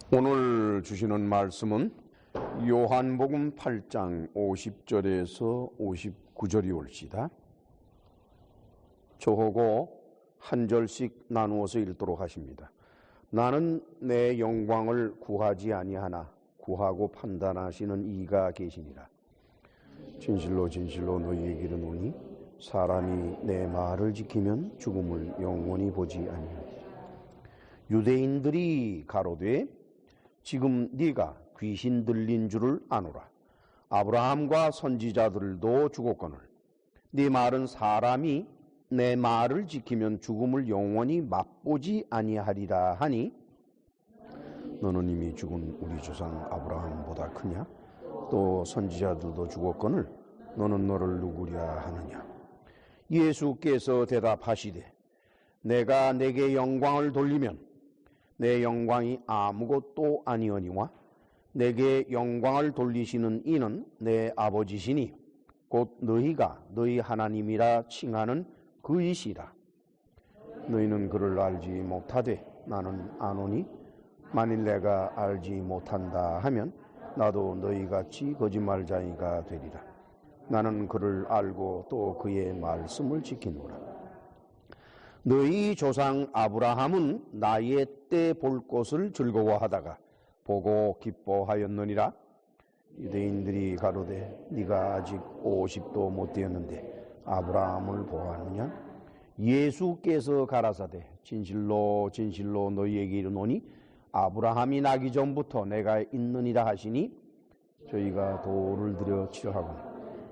오늘 주시는 말씀은 요한복음 8장 50절에서 59절이 올시다. 저하고 한 절씩 나누어서 읽도록 하십니다. 나는 내 영광을 구하지 아니하나 구하고 판단하시는 이가 계시니라. 진실로 진실로 너희에게 이르노니 사람이 내 말을 지키면 죽음을 영원히 보지 아니하리라. 유대인들이 가로되 지금 네가 귀신 들린 줄을 아노라. 아브라함과 선지자들도 죽었거늘 네 말은 사람이 내 말을 지키면 죽음을 영원히 맛보지 아니하리라 하니 너는 이미 죽은 우리 조상 아브라함보다 크냐? 또 선지자들도 죽었거늘 너는 너를 누구랴 하느냐? 예수께서 대답하시되 내가 내게 영광을 돌리면 내 영광이 아무것도 아니오니와 내게 영광을 돌리시는 이는 내 아버지시니 곧 너희가 너희 하나님이라 칭하는 그이시라. 너희는 그를 알지 못하되 나는 아노니 만일 내가 알지 못한다 하면 나도 너희같이 거짓말자이가 되리라. 나는 그를 알고 또 그의 말씀을 지키노라. 너희 조상 아브라함은 나의 때 볼 것을 즐거워하다가 보고 기뻐하였느니라. 유대인들이 가로되 네가 아직 50도 못 되었는데 아브라함을 보았느냐? 예수께서 가라사대 진실로 진실로 너희에게 이르노니 아브라함이 나기 전부터 내가 있느니라 하시니 저희가 돌을 들여 치러하거늘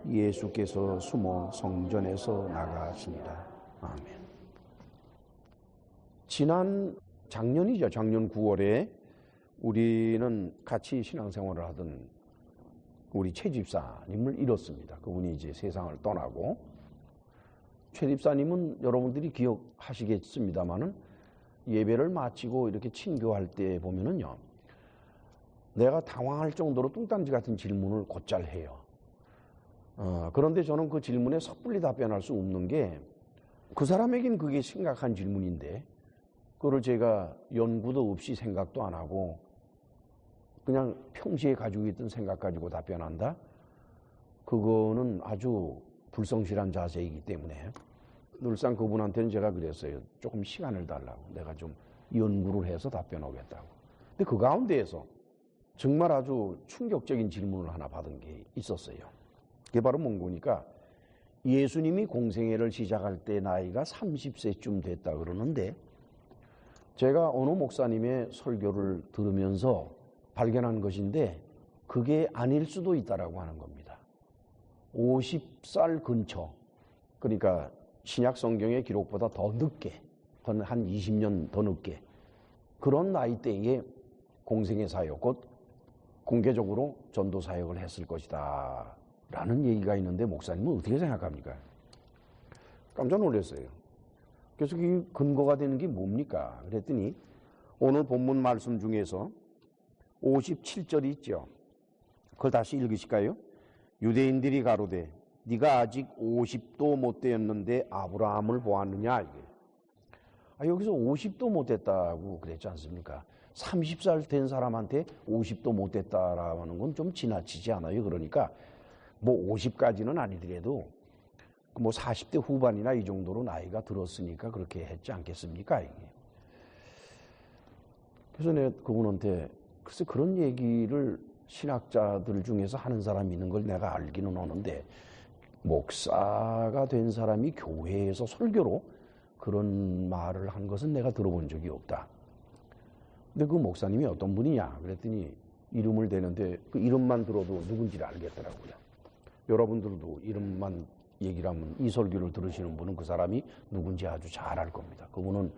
예수께서 숨어 성전에서 나가시니라. 아멘. 작년이죠. 작년 9월에 우리는 같이 신앙생활을 하던 우리 최 집사님을 잃었습니다. 그분이 이제 세상을 떠나고, 최 집사님은 여러분들이 기억하시겠습니다만은 예배를 마치고 이렇게 친교할 때 보면은요, 내가 당황할 정도로 뚱딴지 같은 질문을 곧잘 해요. 그런데 저는 그 질문에 섣불리 답변할 수 없는 게, 그 사람에겐 그게 심각한 질문인데 그걸 제가 연구도 없이 생각도 안 하고 그냥 평시에 가지고 있던 생각 가지고 답변한다? 그거는 아주 불성실한 자세이기 때문에 늘상 그분한테는 제가 그랬어요. 조금 시간을 달라고. 내가 좀 연구를 해서 답변하겠다고. 근데 그 가운데에서 정말 아주 충격적인 질문을 하나 받은 게 있었어요. 그게 바로 뭔고니까 예수님이 공생애를 시작할 때 나이가 30세쯤 됐다 그러는데, 제가 어느 목사님의 설교를 들으면서 발견한 것인데 그게 아닐 수도 있다라고 하는 겁니다. 50살 근처, 그러니까 신약 성경의 기록보다 더 늦게, 한 20년 더 늦게 그런 나이대에 공생애 사역, 곧 공개적으로 전도 사역을 했을 것이다 라는 얘기가 있는데 목사님은 어떻게 생각합니까? 깜짝 놀랐어요. 그래서 그 근거가 되는 게 뭡니까? 그랬더니 오늘 본문 말씀 중에서 57절이 있죠. 그걸 다시 읽으실까요? 유대인들이 가로되 네가 아직 50도 못 되었는데 아브라함을 보았느냐 이게. 여기서 50도 못 됐다고 그랬지 않습니까? 30살 된 사람한테 50도 못 됐다라는 건 좀 지나치지 않아요? 그러니까 뭐 50까지는 아니더라도 뭐 40대 후반이나 이 정도로 나이가 들었으니까 그렇게 했지 않겠습니까? 이게. 그래서 내가 그분한테 글쎄 그런 얘기를 신학자들 중에서 하는 사람이 있는 걸 내가 알기는 하는데 목사가 된 사람이 교회에서 설교로 그런 말을 한 것은 내가 들어본 적이 없다. 근데 그 목사님이 어떤 분이냐 그랬더니 이름을 대는데 그 이름만 들어도 누군지를 알겠더라고요. 여러분들도 이름만 얘기를 하면 이 설교를 들으시는 분은 그 사람이 누군지 아주 잘 알 겁니다. 그분은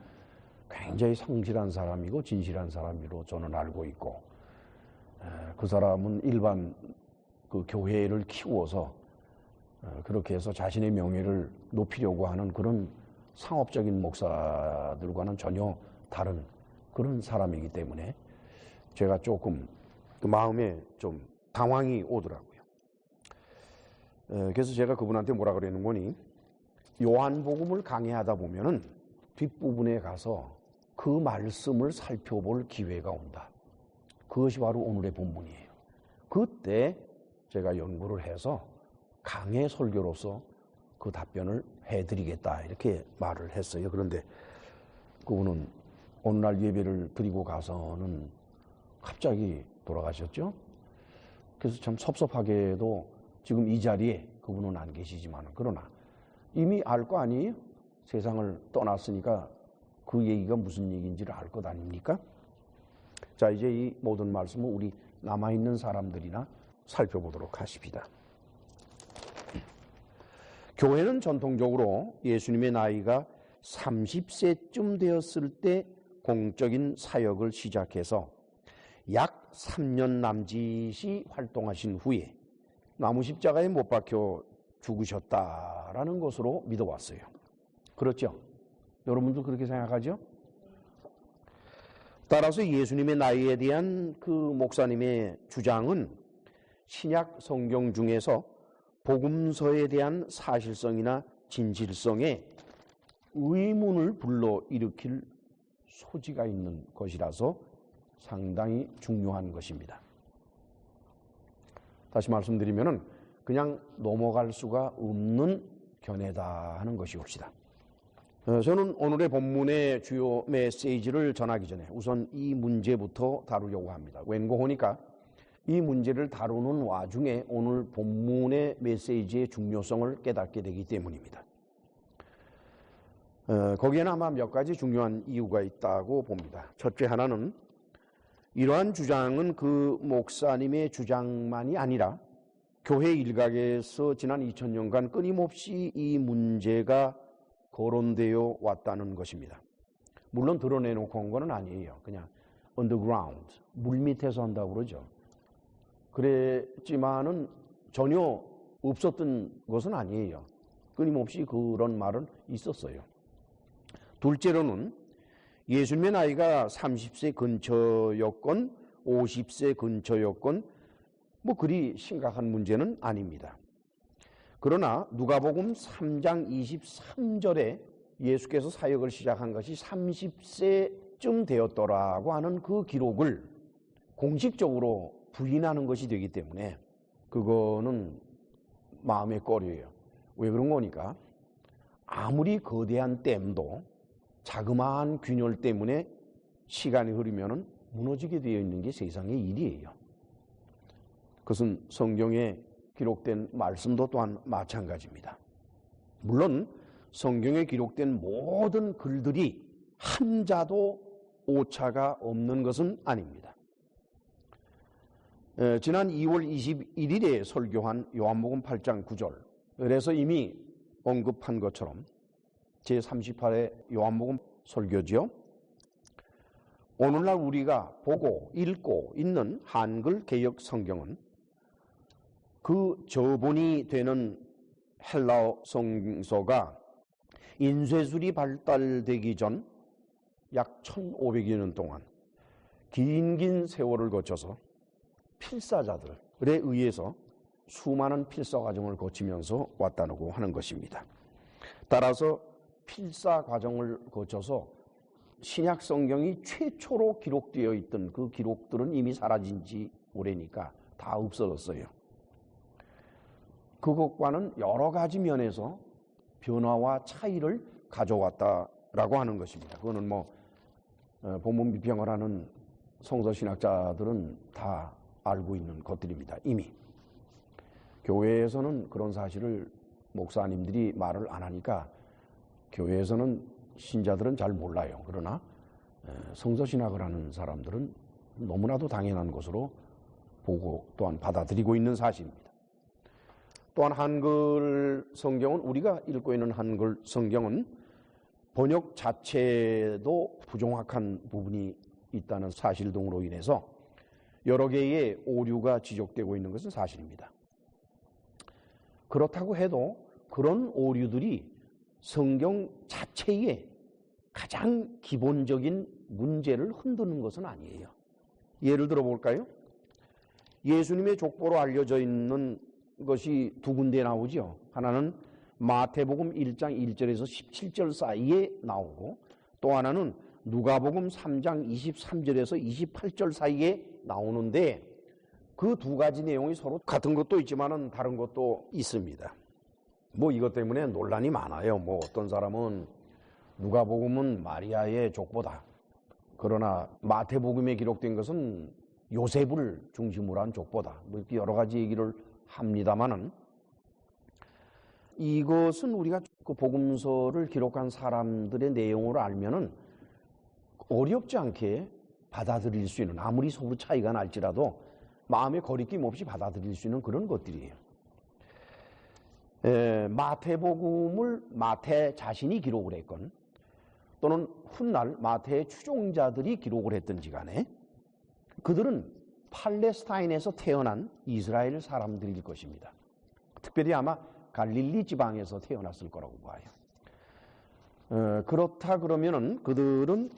굉장히 성실한 사람이고 진실한 사람으로 저는 알고 있고, 그 사람은 일반 그 교회를 키워서 그렇게 해서 자신의 명예를 높이려고 하는 그런 상업적인 목사들과는 전혀 다른 그런 사람이기 때문에 제가 조금 그 마음에 좀 당황이 오더라고요. 그래서 제가 그분한테 뭐라 그러는 거니, 요한복음을 강의하다 보면은 뒷부분에 가서 그 말씀을 살펴볼 기회가 온다. 그것이 바로 오늘의 본문이에요. 그때 제가 연구를 해서 강해 설교로서 그 답변을 해드리겠다 이렇게 말을 했어요. 그런데 그분은 오늘날 예배를 드리고 가서는 갑자기 돌아가셨죠. 그래서 참 섭섭하게도 지금 이 자리에 그분은 안 계시지만 그러나 이미 알 거 아니에요. 세상을 떠났으니까 그 얘기가 무슨 얘기인지를 알 것 아닙니까? 자, 이제 이 모든 말씀을 우리 남아있는 사람들이나 살펴보도록 하십니다. 교회는 전통적으로 예수님의 나이가 30세쯤 되었을 때 공적인 사역을 시작해서 약 3년 남짓이 활동하신 후에 나무 십자가에 못 박혀 죽으셨다라는 것으로 믿어왔어요. 그렇죠? 여러분도 그렇게 생각하죠? 따라서 예수님의 나이에 대한 그 목사님의 주장은 신약 성경 중에서 복음서에 대한 사실성이나 진실성에 의문을 불러일으킬 소지가 있는 것이라서 상당히 중요한 것입니다. 다시 말씀드리면은 그냥 넘어갈 수가 없는 견해다 하는 것이옵시다. 저는 오늘의 본문의 주요 메시지를 전하기 전에 우선 이 문제부터 다루려고 합니다. 왠고하니까 이 문제를 다루는 와중에 오늘 본문의 메시지의 중요성을 깨닫게 되기 때문입니다. 거기에는 아마 몇 가지 중요한 이유가 있다고 봅니다. 첫째 하나는 이러한 주장은 그 목사님의 주장만이 아니라 교회 일각에서 지난 2000년간 끊임없이 이 문제가 거론되어 왔다는 것입니다. 물론 드러내놓고 온 건 아니에요. 그냥 underground, 물밑에서 한다고 그러죠. 그랬지만은 전혀 없었던 것은 아니에요. 끊임없이 그런 말은 있었어요. 둘째로는 예수님의 나이가 30세 근처였건 50세 근처였건 뭐 그리 심각한 문제는 아닙니다. 그러나 누가복음 3장 23절에 예수께서 사역을 시작한 것이 30세쯤 되었더라고 하는 그 기록을 공식적으로 부인하는 것이 되기 때문에 그거는 마음의 꺼려예요. 왜 그런 거니까 아무리 거대한 댐도 자그마한 균열 때문에 시간이 흐르면 무너지게 되어 있는 게 세상의 일이에요. 그것은 성경에 기록된 말씀도 또한 마찬가지입니다. 물론 성경에 기록된 모든 글들이 한자도 오차가 없는 것은 아닙니다. 지난 2월 21일에 설교한 요한복음 8장 9절 그래서 이미 언급한 것처럼 제38회 요한복음 설교죠. 오늘날 우리가 보고 읽고 있는 한글 개역 성경은 그 저본이 되는 헬라어 성서가 인쇄술이 발달되기 전 약 1500여 년 동안 긴 세월을 거쳐서 필사자들에 의해서 수많은 필사 과정을 거치면서 왔다고 하는 것입니다. 따라서 필사 과정을 거쳐서 신약 성경이 최초로 기록되어 있던 그 기록들은 이미 사라진 지 오래니까 다 없어졌어요. 그것과는 여러 가지 면에서 변화와 차이를 가져왔다라고 하는 것입니다. 그거는 본문 비평을 하는 성서신학자들은 다 알고 있는 것들입니다. 이미 교회에서는 그런 사실을 목사님들이 말을 안 하니까 교회에서는 신자들은 잘 몰라요. 그러나 성서신학을 하는 사람들은 너무나도 당연한 것으로 보고 또한 받아들이고 있는 사실입니다. 또한 한글 성경은 우리가 읽고 있는 한글 성경은 번역 자체도 부정확한 부분이 있다는 사실 등으로 인해서 여러 개의 오류가 지적되고 있는 것은 사실입니다. 그렇다고 해도 그런 오류들이 성경 자체의 가장 기본적인 문제를 흔드는 것은 아니에요. 예를 들어 볼까요? 예수님의 족보로 알려져 있는 것이 두 군데 나오죠. 하나는 마태복음 1장 1절에서 17절 사이에 나오고 또 하나는 누가복음 3장 23절에서 28절 사이에 나오는데 그 두 가지 내용이 서로 같은 것도 있지만은 다른 것도 있습니다. 뭐 이것 때문에 논란이 많아요. 뭐 어떤 사람은 누가복음은 마리아의 족보다. 그러나 마태복음에 기록된 것은 요셉을 중심으로 한 족보다. 뭐 이렇게 여러 가지 얘기를 합니다만은 이것은 우리가 그 복음서를 기록한 사람들의 내용을 알면은 어렵지 않게 받아들일 수 있는, 아무리 서로 차이가 날지라도 마음에 거리낌 없이 받아들일 수 있는 그런 것들이에요. 마태복음을 마태 자신이 기록을 했건 또는 훗날 마태의 추종자들이 기록을 했든지 간에 그들은 팔레스타인에서 태어난 이스라엘 사람들일 것입니다. 특별히 아마 갈릴리 지방에서 태어났을 거라고 봐요. 그렇다 그러면은 그들은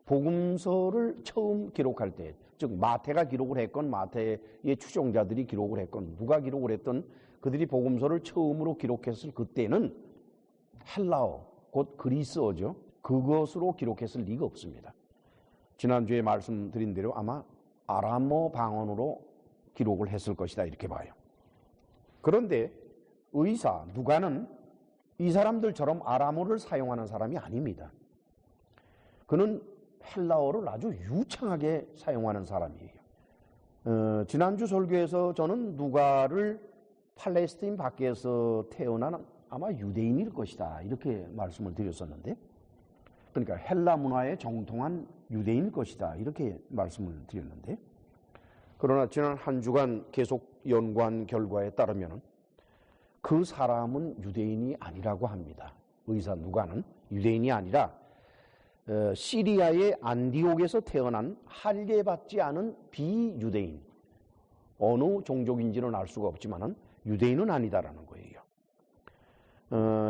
복음서를 처음 기록할 때, 즉 마태가 기록을 했건 마태의 추종자들이 기록을 했건 누가 기록을 했던 그들이 복음서를 처음으로 기록했을 그때는 헬라어, 곧 그리스어죠. 그것으로 기록했을 리가 없습니다. 지난주에 말씀드린 대로 아마 아람어 방언으로 기록을 했을 것이다 이렇게 봐요. 그런데 의사 누가는 이 사람들처럼 아람어를 사용하는 사람이 아닙니다. 그는 헬라어를 아주 유창하게 사용하는 사람이에요. 지난주 설교에서 저는 누가를 팔레스타인 밖에서 태어난 아마 유대인일 것이다 이렇게 말씀을 드렸었는데, 그러니까 헬라 문화에 정통한 유대인일 것이다 이렇게 말씀을 드렸는데, 그러나 지난 한 주간 계속 연구한 결과에 따르면 그 사람은 유대인이 아니라고 합니다. 의사 누가는 유대인이 아니라 시리아의 안디옥에서 태어난 할례받지 않은 비유대인, 어느 종족인지는 알 수가 없지만 유대인은 아니다라는 거예요.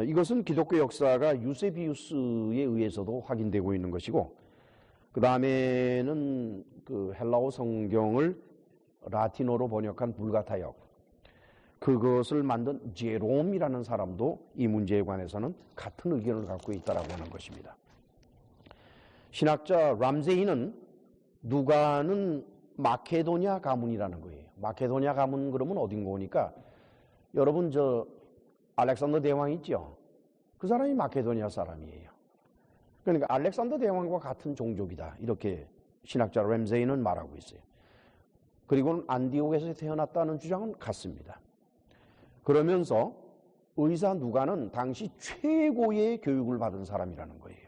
이것은 기독교 역사가 유세비우스에 의해서도 확인되고 있는 것이고, 그 다음에는 그 헬라어 성경을 라틴어로 번역한 불가타역, 그것을 만든 제롬이라는 사람도 이 문제에 관해서는 같은 의견을 갖고 있다라고 하는 것입니다. 신학자 람세이는 누가는 마케도냐 가문이라는 거예요. 마케도냐 가문 그러면 어딘가 오니까 여러분 저 알렉산더 대왕 있죠? 그 사람이 마케도냐 사람이에요. 그러니까 알렉산더 대왕과 같은 종족이다 이렇게 신학자 람세이는 말하고 있어요. 그리고는 안디옥에서 태어났다는 주장은 같습니다. 그러면서 의사 누가는 당시 최고의 교육을 받은 사람이라는 거예요.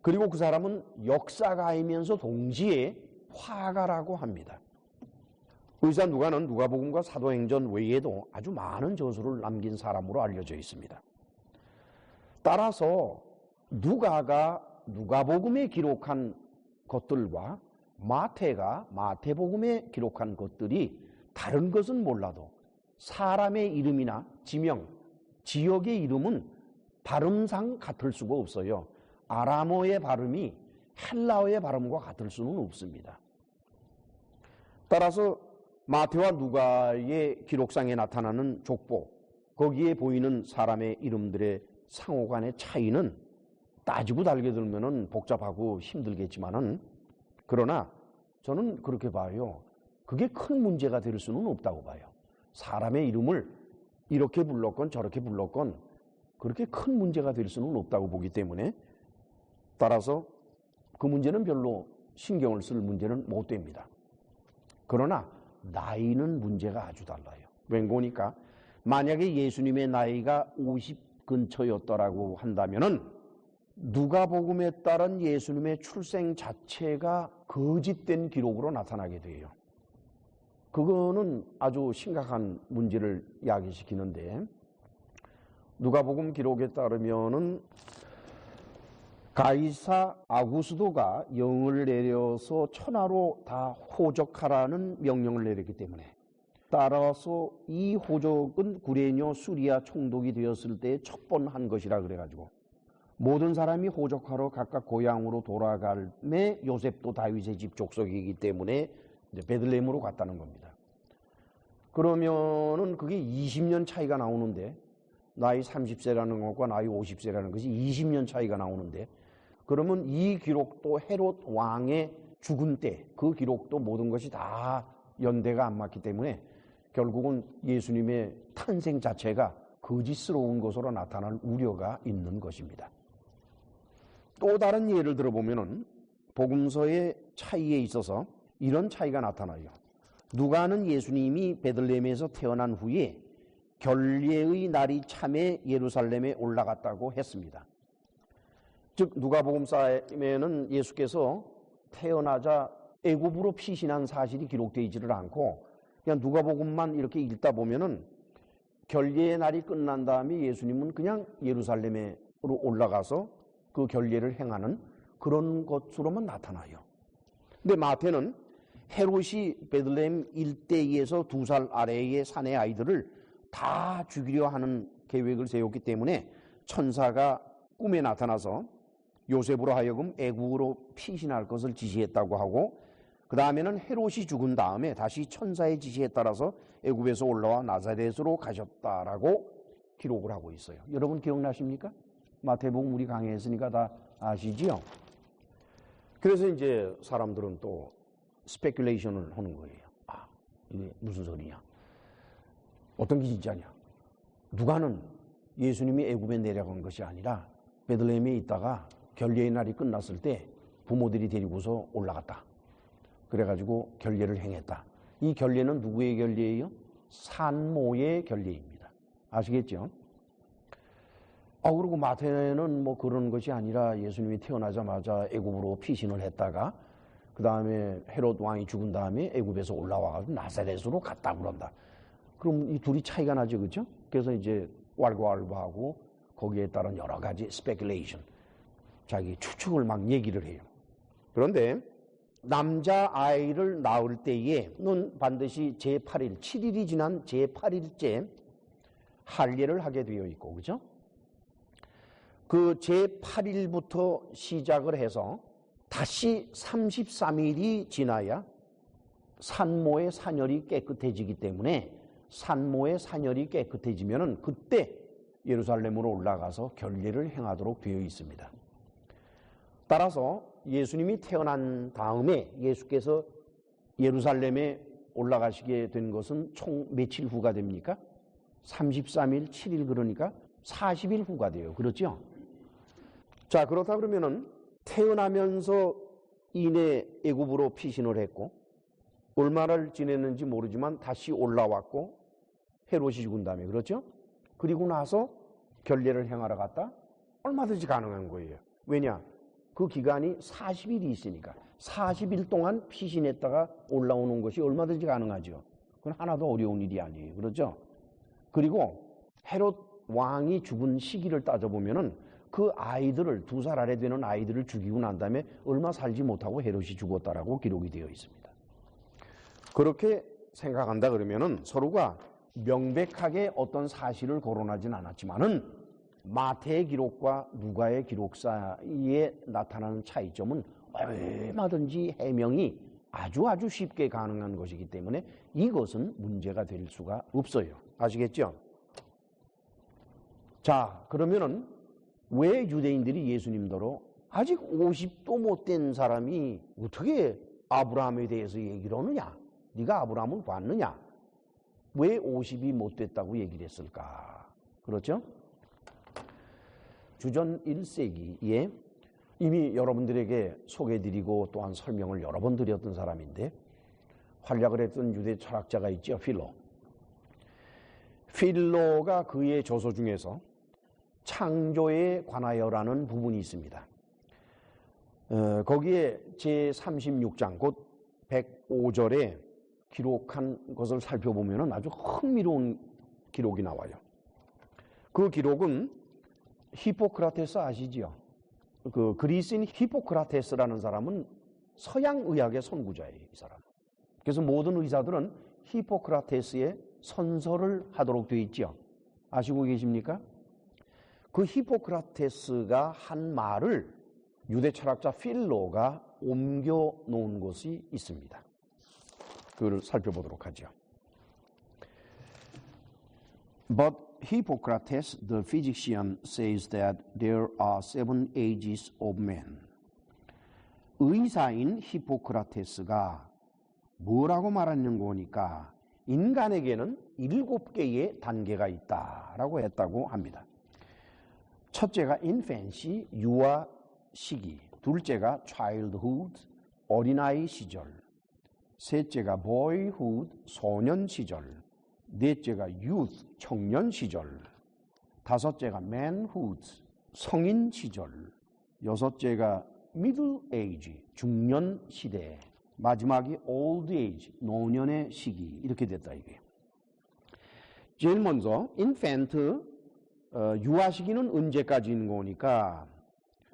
그리고 그 사람은 역사가이면서 동시에 화가라고 합니다. 의사 누가는 누가복음과 사도행전 외에도 아주 많은 저술을 남긴 사람으로 알려져 있습니다. 따라서 누가가 누가복음에 기록한 것들과 마태가 마태복음에 기록한 것들이 다른 것은 몰라도 사람의 이름이나 지명, 지역의 이름은 발음상 같을 수가 없어요. 아람어의 발음이 헬라어의 발음과 같을 수는 없습니다. 따라서 마태와 누가의 기록상에 나타나는 족보, 거기에 보이는 사람의 이름들의 상호간의 차이는 따지고 달게 들면은 복잡하고 힘들겠지만은, 그러나 저는 그렇게 봐요. 그게 큰 문제가 될 수는 없다고 봐요. 사람의 이름을 이렇게 불렀건 저렇게 불렀건 그렇게 큰 문제가 될 수는 없다고 보기 때문에, 따라서 그 문제는 별로 신경을 쓸 문제는 못 됩니다. 그러나 나이는 문제가 아주 달라요. 왠고니까 만약에 예수님의 나이가 50 근처였더라고 한다면은 누가복음에 따른 예수님의 출생 자체가 거짓된 기록으로 나타나게 돼요. 그거는 아주 심각한 문제를 야기시키는데, 누가복음 기록에 따르면은 가이사 아구스도가 영을 내려서 천하로 다 호적하라는 명령을 내렸기 때문에, 따라서 이 호적은 구레뇨 수리아 총독이 되었을 때 첫 번 한 것이라 그래가지고 모든 사람이 호적하러 각각 고향으로 돌아갈매 요셉도 다윗의 집 족속이기 때문에 이제 베들레헴으로 갔다는 겁니다. 그러면은 그게 20년 차이가 나오는데, 나이 30세라는 것과 나이 50세라는 것이 20년 차이가 나오는데, 그러면 이 기록도 헤롯 왕의 죽은 때 그 기록도 모든 것이 다 연대가 안 맞기 때문에 결국은 예수님의 탄생 자체가 거짓스러운 것으로 나타날 우려가 있는 것입니다. 또 다른 예를 들어보면은 복음서의 차이에 있어서 이런 차이가 나타나요. 누가는 예수님이 베들레헴에서 태어난 후에 결례의 날이 참에 예루살렘에 올라갔다고 했습니다. 즉 누가복음서에는 예수께서 태어나자 애굽으로 피신한 사실이 기록되어 있지를 않고 그냥 누가복음만 이렇게 읽다 보면은 결례의 날이 끝난 다음에 예수님은 그냥 예루살렘으로 올라가서 그 결례를 행하는 그런 것으로만 나타나요. 근데 마태는 헤롯이 베들레헴 일대에서 2살 아래의 사내 아이들을 다 죽이려 하는 계획을 세웠기 때문에 천사가 꿈에 나타나서 요셉으로 하여금 애국으로 피신할 것을 지시했다고 하고 그 다음에는 헤롯이 죽은 다음에 다시 천사의 지시에 따라서 애굽에서 올라와 나사렛으로 가셨다라고 기록을 하고 있어요. 여러분 기억나십니까? 마태복음 우리 강의했으니까 다 아시지요? 그래서 이제 사람들은 또 스페큘레이션을 하는 거예요. 아, 이게 무슨 소리냐? 어떤 게 진짜냐? 누가는 예수님이 애굽에 내려간 것이 아니라 베들레헴에 있다가 결례의 날이 끝났을 때 부모들이 데리고서 올라갔다. 그래가지고 결례를 행했다. 이 결례는 누구의 결례예요? 산모의 결례입니다. 아시겠죠? 그리고 마태는 뭐 그런 것이 아니라 예수님이 태어나자마자 애굽으로 피신을 했다가 그 다음에 헤롯 왕이 죽은 다음에 애굽에서 올라와가지고 나사렛으로 갔다 그런다. 그럼 이 둘이 차이가 나죠, 그렇죠? 그래서 이제 왈가왈부하고 거기에 따른 여러 가지 스페큘레이션, 자기 추측을 막 얘기를 해요. 그런데 남자 아이를 낳을 때에는 반드시 제8일, 7일이 지난 제8일째 할례를 하게 되어 있고, 그죠? 그 제8일부터 시작을 해서 다시 33일이 지나야 산모의 산혈이 깨끗해지기 때문에 산모의 산혈이 깨끗해지면은 그때 예루살렘으로 올라가서 결례를 행하도록 되어 있습니다. 따라서 예수님이 태어난 다음에 예수께서 예루살렘에 올라가시게 된 것은 총 며칠 후가 됩니까? 33일, 7일 그러니까 40일 후가 돼요. 그렇죠? 자, 그렇다 그러면은 태어나면서 이내 애굽으로 피신을 했고 얼마를 지냈는지 모르지만 다시 올라왔고 헤롯이 죽은 다음에 그렇죠? 그리고 나서 결례를 행하러 갔다? 얼마든지 가능한 거예요. 왜냐? 그 기간이 40일이 있으니까 40일 동안 피신했다가 올라오는 것이 얼마든지 가능하죠. 그건 하나도 어려운 일이 아니에요. 그렇죠? 그리고 헤롯 왕이 죽은 시기를 따져보면은 그 아이들을 2살 아래 되는 아이들을 죽이고 난 다음에 얼마 살지 못하고 헤롯이 죽었다라고 기록이 되어 있습니다. 그렇게 생각한다 그러면은 서로가 명백하게 어떤 사실을 거론하진 않았지만은 마태의 기록과 누가의 기록 사이에 나타나는 차이점은 얼마든지 해명이 아주 쉽게 가능한 것이기 때문에 이것은 문제가 될 수가 없어요. 아시겠죠? 자, 그러면은 왜 유대인들이 예수님더러 아직 50도 못 된 사람이 어떻게 아브라함에 대해서 얘기를 하느냐? 네가 아브라함을 봤느냐? 왜 50이 못 됐다고 얘기를 했을까? 그렇죠? 주전 1세기에 이미 여러분들에게 소개해드리고 또한 설명을 여러 번 드렸던 사람인데 활약을 했던 유대 철학자가 있죠. 필로. 필로가 그의 저서 중에서 창조에 관하여라는 부분이 있습니다. 거기에 제36장 곧 105절에 기록한 것을 살펴보면 아주 흥미로운 기록이 나와요. 그 기록은 히포크라테스 아시지요? 그 그리스인 히포크라테스라는 사람은 서양 의학의 선구자예요, 이 사람. 그래서 모든 의사들은 히포크라테스의 선서를 하도록 되어 있죠. 아시고 계십니까? 그 히포크라테스가 한 말을 유대 철학자 필로가 옮겨 놓은 것이 있습니다. 그걸 살펴보도록 하죠. But Hippocrates, the physician, says that there are 7 ages of man. 의사인 히포크라테스가 뭐라고 말하는 거니까 인간에게는 7개의 단계가 있다라고 했다고 합니다. 첫째가 infancy, 유아 시기. 둘째가 childhood, 어린아이 시절. 셋째가 boyhood, 소년 시절. 넷째가 youth, 청년 시절. 다섯째가 manhood, 성인 시절. 여섯째가 middle age, 중년 시대. 마지막이 old age, 노년의 시기. 이렇게 됐다 이게. 제일 먼저 infant, 유아 시기는 언제까지인 거니까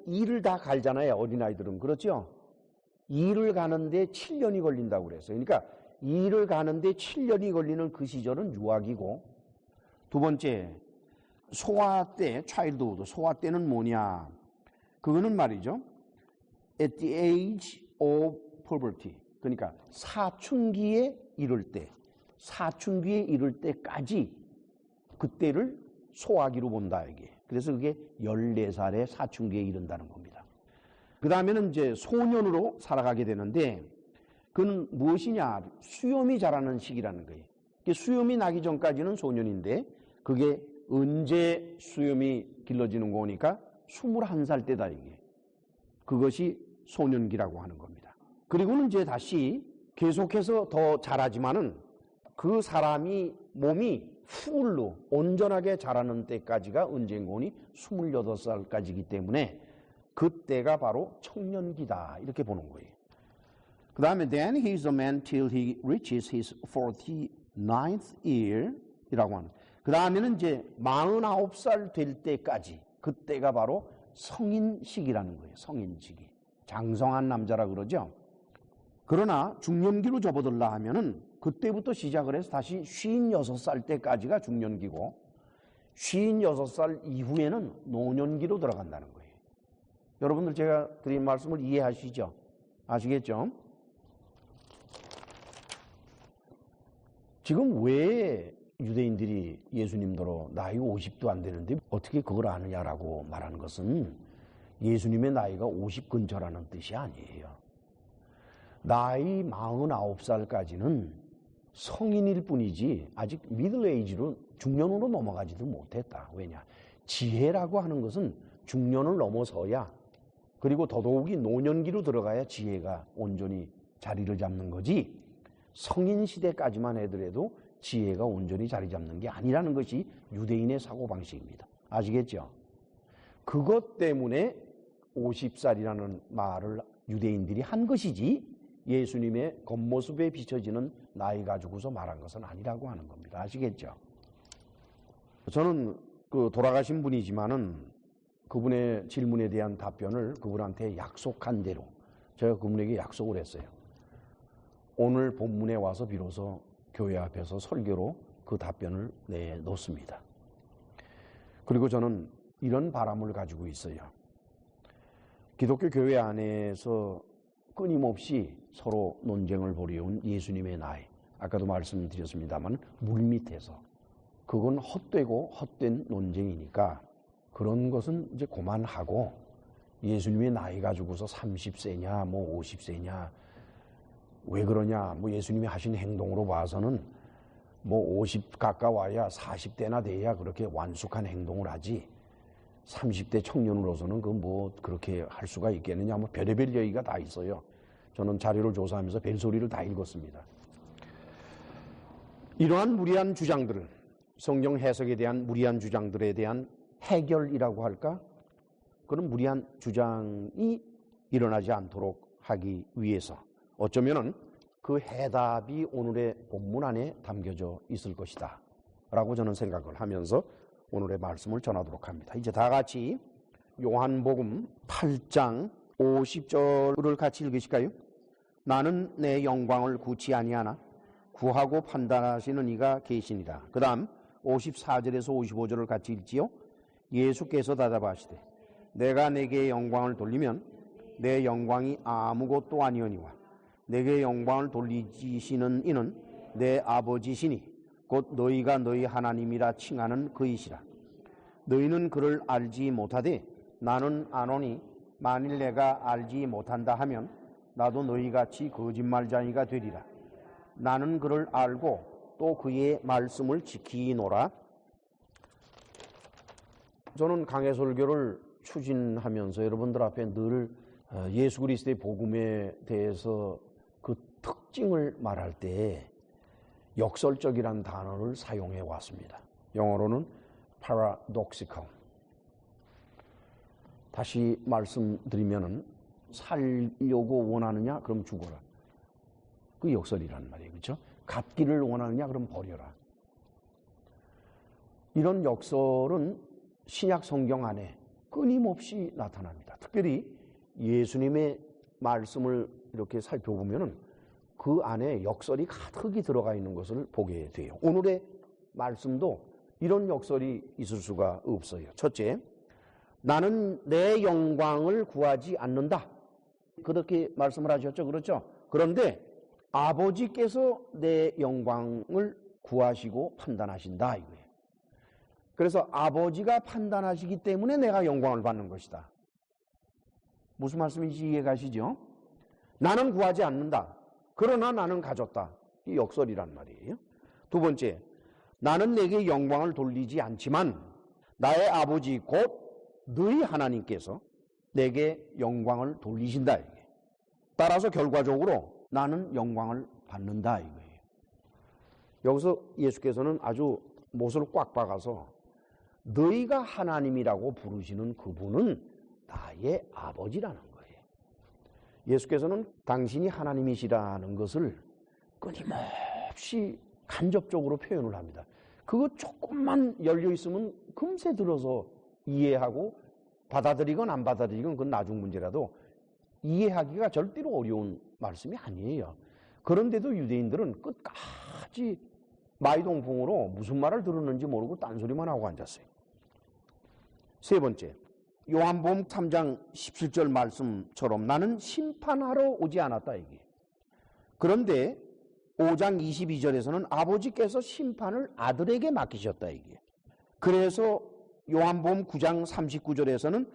2를 다 갈잖아요. 어린아이들은. 그렇죠? 2를 가는데 7년이 걸린다고 그랬어요. 그러니까 2를 가는데 7년이 걸리는 그 시절은 유아기고, 두 번째 소아 때, childhood, 소아 때는 뭐냐? 그거는 말이죠. at the age of puberty. 그러니까 사춘기에 이를 때, 사춘기에 이를 때까지 그때를 소아기로 본다 이게. 그래서 그게 14살에 사춘기에 이른다는 겁니다. 그 다음에는 이제 소년으로 살아가게 되는데, 그건 무엇이냐? 수염이 자라는 시기라는 거예요. 수염이 나기 전까지는 소년인데, 그게 언제 수염이 길러지는 거니까 21살 때다 이게. 그것이 소년기라고 하는 겁니다. 그리고는 이제 다시 계속해서 더 자라지만은 그 사람이 몸이 풀로 온전하게 자라는 때까지가 언제인 거니? 28살까지이기 때문에 그때가 바로 청년기다 이렇게 보는 거예요. 그 다음에 then he is a man till he reaches his 49th year 이라고 하는. 그 다음에는 이제 49살 될 때까지, 그때가 바로 성인 시기라는 거예요. 성인 시기. 장성한 남자라 그러죠. 그러나 중년기로 접어들라 하면은 그때부터 시작을 해서 다시 56살 때까지가 중년기고, 56살 이후에는 노년기로 들어간다는 거예요. 여러분들 제가 드린 말씀을 이해하시죠? 아시겠죠? 지금 왜 유대인들이 예수님더러 나이가 50도 안 되는데 어떻게 그걸 아느냐라고 말하는 것은 예수님의 나이가 50 근처라는 뜻이 아니에요. 나이 49살까지는 성인일 뿐이지 아직 미들 에이지로 중년으로 넘어가지도 못했다. 왜냐? 지혜라고 하는 것은 중년을 넘어서야, 그리고 더더욱이 노년기로 들어가야 지혜가 온전히 자리를 잡는 거지, 성인 시대까지만 해더라도 지혜가 온전히 자리 잡는 게 아니라는 것이 유대인의 사고방식입니다. 아시겠죠? 그것 때문에 50살이라는 말을 유대인들이 한 것이지 예수님의 겉모습에 비춰지는 나이 가지고서 말한 것은 아니라고 하는 겁니다. 아시겠죠? 저는 그 돌아가신 분이지만은 그분의 질문에 대한 답변을 그분한테 약속한 대로 제가 그분에게 약속을 했어요. 오늘 본문에 와서 비로소 교회 앞에서 설교로 그 답변을 내놓습니다. 그리고 저는 이런 바람을 가지고 있어요. 기독교 교회 안에서 끊임없이 서로 논쟁을 벌여온 예수님의 나이, 아까도 말씀드렸습니다만 물밑에서, 그건 헛되고 헛된 논쟁이니까 그런 것은 이제 그만하고, 예수님의 나이 가지고서 30세냐 뭐 50세냐 왜 그러냐, 뭐 예수님이 하신 행동으로 봐서는 뭐 50 가까워야 40대나 돼야 그렇게 완숙한 행동을 하지, 30대 청년으로서는 그 뭐 그렇게 할 수가 있겠느냐, 뭐 별의별 얘기가 다 있어요. 저는 자료를 조사하면서 별소리를 다 읽었습니다. 이러한 무리한 주장들을, 성경 해석에 대한 무리한 주장들에 대한 해결이라고 할까? 그런 무리한 주장이 일어나지 않도록 하기 위해서 어쩌면은 그 해답이 오늘의 본문 안에 담겨져 있을 것이다 라고 저는 생각을 하면서 오늘의 말씀을 전하도록 합니다. 이제 다 같이 요한복음 8장 50절을 같이 읽으실까요? 나는 내 영광을 구치 아니하나 구하고 판단하시는 이가 계시니라. 그 다음 54절에서 55절을 같이 읽지요. 예수께서 대답하시되 내가 내게 영광을 돌리면 내 영광이 아무것도 아니오니와 내게 영광을 돌리시는 이는 내 아버지시니 곧 너희가 너희 하나님이라 칭하는 그이시라. 너희는 그를 알지 못하되 나는 아노니 만일 내가 알지 못한다 하면 나도 너희같이 거짓말쟁이가 되리라. 나는 그를 알고 또 그의 말씀을 지키노라. 저는 강해설교를 추진하면서 여러분들 앞에 늘 예수 그리스도의 복음에 대해서 그 특징을 말할 때 역설적이라는 단어를 사용해 왔습니다. 영어로는 paradoxical. 다시 말씀드리면은 살려고 원하느냐? 그럼 죽어라. 그 역설이란 말이에요. 그렇죠? 갚기를 원하느냐? 그럼 버려라. 이런 역설은 신약 성경 안에 끊임없이 나타납니다. 특별히 예수님의 말씀을 이렇게 살펴보면은 그 안에 역설이 가득히 들어가 있는 것을 보게 돼요. 오늘의 말씀도 이런 역설이 있을 수가 없어요. 첫째, 나는 내 영광을 구하지 않는다. 그렇게 말씀을 하셨죠. 그렇죠? 그런데 아버지께서 내 영광을 구하시고 판단하신다 이거예요. 그래서 아버지가 판단하시기 때문에 내가 영광을 받는 것이다. 무슨 말씀인지 이해가시죠? 나는 구하지 않는다. 그러나 나는 가졌다. 이 역설이란 말이에요. 두 번째, 나는 내게 영광을 돌리지 않지만 나의 아버지 곧 너희 하나님께서 내게 영광을 돌리신다. 이게. 따라서 결과적으로 나는 영광을 받는다 이거예요. 여기서 예수께서는 아주 못을 꽉 박아서 너희가 하나님이라고 부르시는 그분은 나의 아버지라는 거예요. 예수께서는 당신이 하나님이시라는 것을 끊임없이 간접적으로 표현을 합니다. 그거 조금만 열려 있으면 금세 들어서 이해하고 받아들이건 안 받아들이건 그건 나중 문제라도 이해하기가 절대로 어려운 말씀이 아니에요. 그런데도 유대인들은 끝까지 마이동풍으로 무슨 말을 들었는지 모르고 딴소리만 하고 앉았어요. 세 번째, 요한복음 3장 17절 말씀처럼 나는 심판하러 오지 않았다 이게. 그런데 5장 22절에서는 아버지께서 심판을 아들에게 맡기셨다 이게. 그래서 요한복음 9장 39절에서는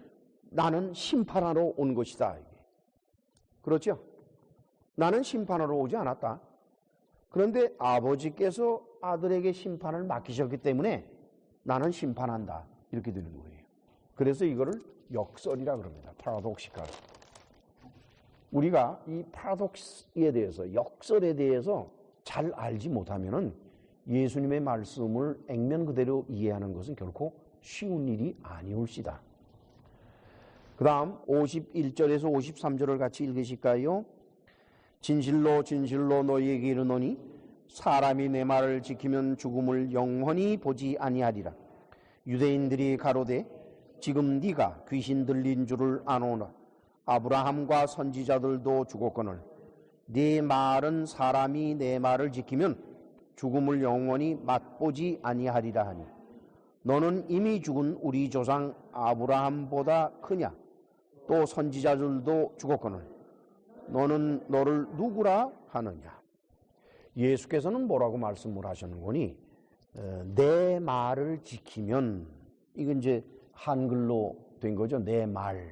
나는 심판하러 온 것이다 이게. 그렇죠? 나는 심판하러 오지 않았다. 그런데 아버지께서 아들에게 심판을 맡기셨기 때문에 나는 심판한다. 이렇게 되는 거예요. 그래서 이거를 역설이라 그럽니다. 파라독시칼. 우리가 이 파라독스에 대해서, 역설에 대해서 잘 알지 못하면은 예수님의 말씀을 액면 그대로 이해하는 것은 결코 쉬운 일이 아니올시다. 그 다음 51절에서 53절을 같이 읽으실까요? 진실로 진실로 너희에게 이르노니 사람이 내 말을 지키면 죽음을 영원히 보지 아니하리라. 유대인들이 가로되 지금 네가 귀신 들린 줄을 아노라. 아브라함과 선지자들도 죽었거늘 네 말은 사람이 내 말을 지키면 죽음을 영원히 맛보지 아니하리라 하니 너는 이미 죽은 우리 조상 아브라함보다 크냐? 또 선지자들도 죽었거늘 너는 너를 누구라 하느냐? 예수께서는 뭐라고 말씀을 하셨는 거니? 내 말을 지키면, 이건 이제 한글로 된 거죠. 내 말.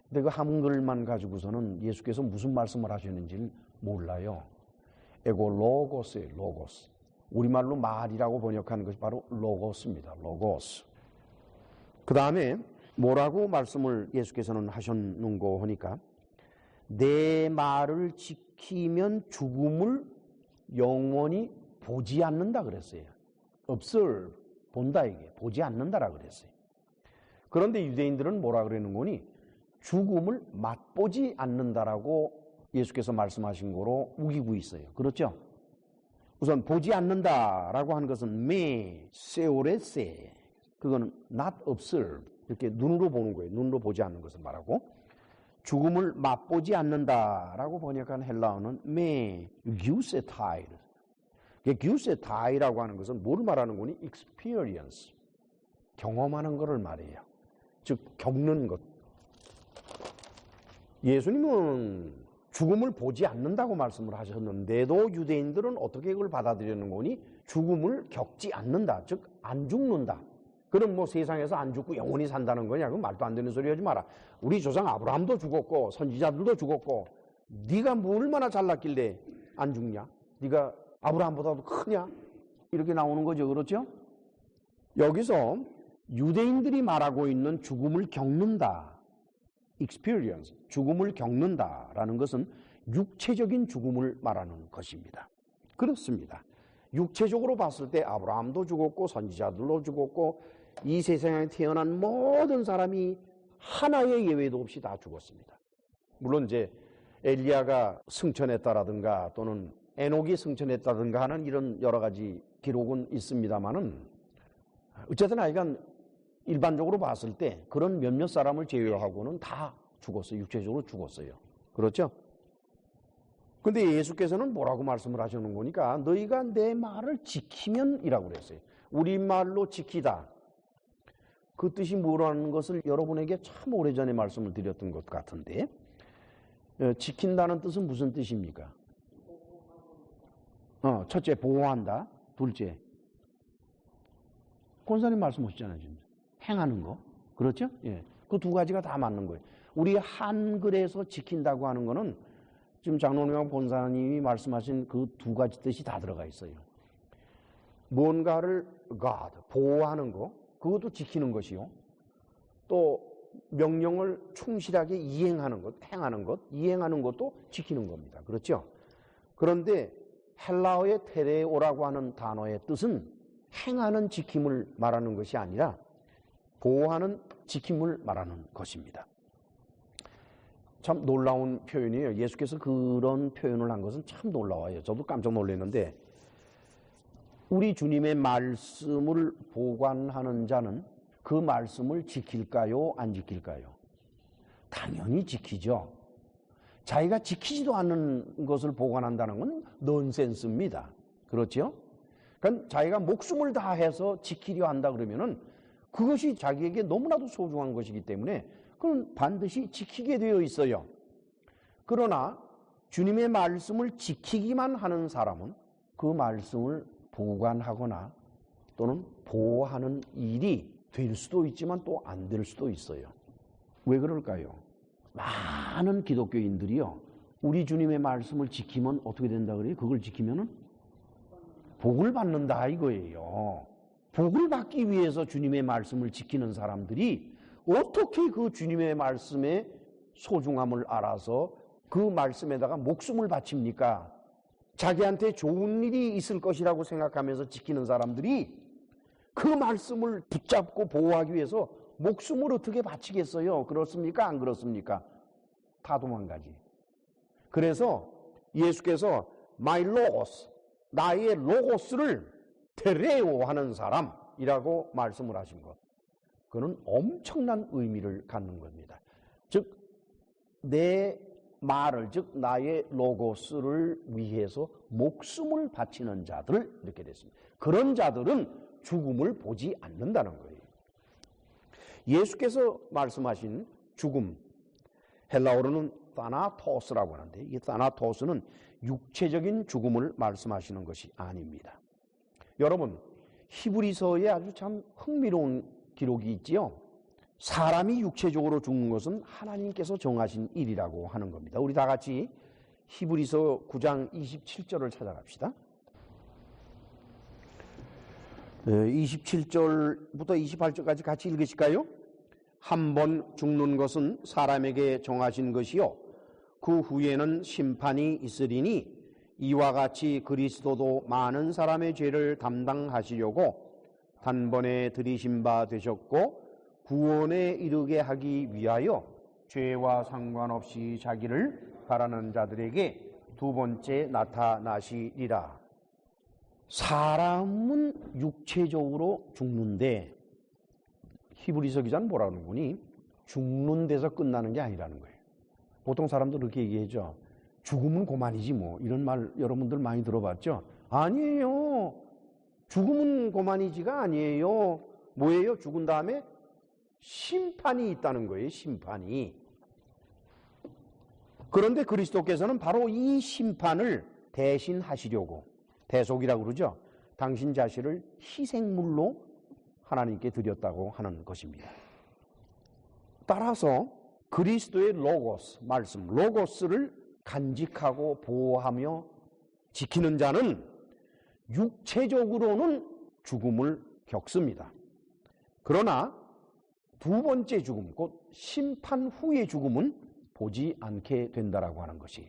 근데 그 한글만 가지고서는 예수께서 무슨 말씀을 하셨는지를 몰라요. 에고 로고스예요. 로고스. 우리말로 말이라고 번역하는 것이 바로 로고스입니다. 로고스. 그 다음에 뭐라고 말씀을 예수께서는 하셨는고 하니까 내 말을 지키면 죽음을 영원히 보지 않는다 그랬어요. observe, 본다 이게. 보지 않는다라 그랬어요. 그런데 유대인들은 뭐라 그러는 거니? 죽음을 맛보지 않는다라고 예수께서 말씀하신 거로 우기고 있어요. 그렇죠? 우선 보지 않는다라고 하는 것은 me, seore세. 그거는 not observe. 이렇게 눈으로 보는 거예요. 눈으로 보지 않는 것을 말하고. 죽음을 맛보지 않는다라고 번역한 헬라어는 me, gyusetai. gyusetai.라고 하는 것은 뭘 말하는 거니? experience. 경험하는 것을 말해요. 즉 겪는 것. 예수님은 죽음을 보지 않는다고 말씀을 하셨는데도 유대인들은 어떻게 그걸 받아들이는 거니? 죽음을 겪지 않는다. 즉 안 죽는다. 그럼 뭐 세상에서 안 죽고 영원히 산다는 거냐? 그건 말도 안 되는 소리 하지 마라. 우리 조상 아브라함도 죽었고 선지자들도 죽었고 네가 뭐 얼마나 잘났길래 안 죽냐? 네가 아브라함보다도 크냐? 이렇게 나오는 거죠. 그렇죠? 여기서 유대인들이 말하고 있는 죽음을 겪는다. experience, 죽음을 겪는다라는 것은 육체적인 죽음을 말하는 것입니다. 그렇습니다. 육체적으로 봤을 때 아브라함도 죽었고 선지자들도 죽었고 이 세상에 태어난 모든 사람이 하나의 예외도 없이 다 죽었습니다. 물론 이제 엘리야가 승천했다라든가 또는 에녹이 승천했다든가 하는 이런 여러 가지 기록은 있습니다만은 어쨌든 하여간 일반적으로 봤을 때 그런 몇몇 사람을 제외하고는 다 죽었어요. 육체적으로 죽었어요. 그렇죠? 근데 예수께서는 뭐라고 말씀을 하시는 거니까 너희가 내 말을 지키면 이라고 그랬어요. 우리말로 지키다. 그 뜻이 뭐라는 것을 여러분에게 참 오래전에 말씀을 드렸던 것 같은데 지킨다는 뜻은 무슨 뜻입니까? 첫째 보호한다. 둘째 권사님 말씀하셨잖아요. 지금. 행하는 거. 그렇죠? 예. 그 두 가지가 다 맞는 거예요. 우리 한글에서 지킨다고 하는 거는 지금 장로님하고 권사님이 말씀하신 그 두 가지 뜻이 다 들어가 있어요. 뭔가를 God, 보호하는 거, 그것도 지키는 것이요. 또 명령을 충실하게 이행하는 것, 행하는 것, 이행하는 것도 지키는 겁니다. 그렇죠? 그런데 헬라어의 테레오라고 하는 단어의 뜻은 행하는 지킴을 말하는 것이 아니라 보호하는 지킴을 말하는 것입니다. 참 놀라운 표현이에요. 예수께서 그런 표현을 한 것은 참 놀라워요. 저도 깜짝 놀랐는데 우리 주님의 말씀을 보관하는 자는 그 말씀을 지킬까요? 안 지킬까요? 당연히 지키죠. 자기가 지키지도 않는 것을 보관한다는 건 넌센스입니다. 그렇죠? 그러니까 자기가 목숨을 다해서 지키려 한다 그러면은 그것이 자기에게 너무나도 소중한 것이기 때문에 그건 반드시 지키게 되어 있어요. 그러나 주님의 말씀을 지키기만 하는 사람은 그 말씀을 보관하거나 또는 보호하는 일이 될 수도 있지만 또 안 될 수도 있어요. 왜 그럴까요? 많은 기독교인들이요. 우리 주님의 말씀을 지키면 어떻게 된다 그래요? 그걸 지키면은 복을 받는다 이거예요. 복을 받기 위해서 주님의 말씀을 지키는 사람들이 어떻게 그 주님의 말씀의 소중함을 알아서 그 말씀에다가 목숨을 바칩니까? 자기한테 좋은 일이 있을 것이라고 생각하면서 지키는 사람들이 그 말씀을 붙잡고 보호하기 위해서 목숨을 어떻게 바치겠어요? 그렇습니까? 안 그렇습니까? 다 도망가지. 그래서 예수께서 My Logos, 나의 로고스를 테레오 하는 사람이라고 말씀을 하신 것. 그는 엄청난 의미를 갖는 겁니다. 즉, 내 말을, 즉 나의 로고스를 위해서 목숨을 바치는 자들 이렇게 됐습니다. 그런 자들은 죽음을 보지 않는다는 거예요. 예수께서 말씀하신 죽음, 헬라어로는 타나토스라고 하는데 이 타나토스는 육체적인 죽음을 말씀하시는 것이 아닙니다. 여러분, 히브리서에 아주 참 흥미로운 기록이 있지요. 사람이 육체적으로 죽는 것은 하나님께서 정하신 일이라고 하는 겁니다. 우리 다 같이 히브리서 9장 27절을 찾아갑시다. 27절부터 28절까지 같이 읽으실까요? 한 번 죽는 것은 사람에게 정하신 것이요 그 후에는 심판이 있으리니 이와 같이 그리스도도 많은 사람의 죄를 담당하시려고 단번에 들이신 바 되셨고 구원에 이르게 하기 위하여 죄와 상관없이 자기를 바라는 자들에게 두 번째 나타나시리라. 사람은 육체적으로 죽는데 히브리서 기자는 뭐라는 거니? 죽는 데서 끝나는 게 아니라는 거예요. 보통 사람들 그렇게 얘기하죠. 죽음은 고만이지 뭐. 이런 말 여러분들 많이 들어봤죠? 아니에요. 죽음은 고만이지가 아니에요. 뭐예요? 죽은 다음에 심판이 있다는 거예요. 심판이. 그런데 그리스도께서는 바로 이 심판을 대신하시려고, 대속이라고 그러죠. 당신 자신을 희생물로 하나님께 드렸다고 하는 것입니다. 따라서 그리스도의 로고스, 말씀, 로고스를 간직하고 보호하며 지키는 자는 육체적으로는 죽음을 겪습니다. 그러나 두 번째 죽음, 곧 심판 후의 죽음은 보지 않게 된다라고 하는 것이,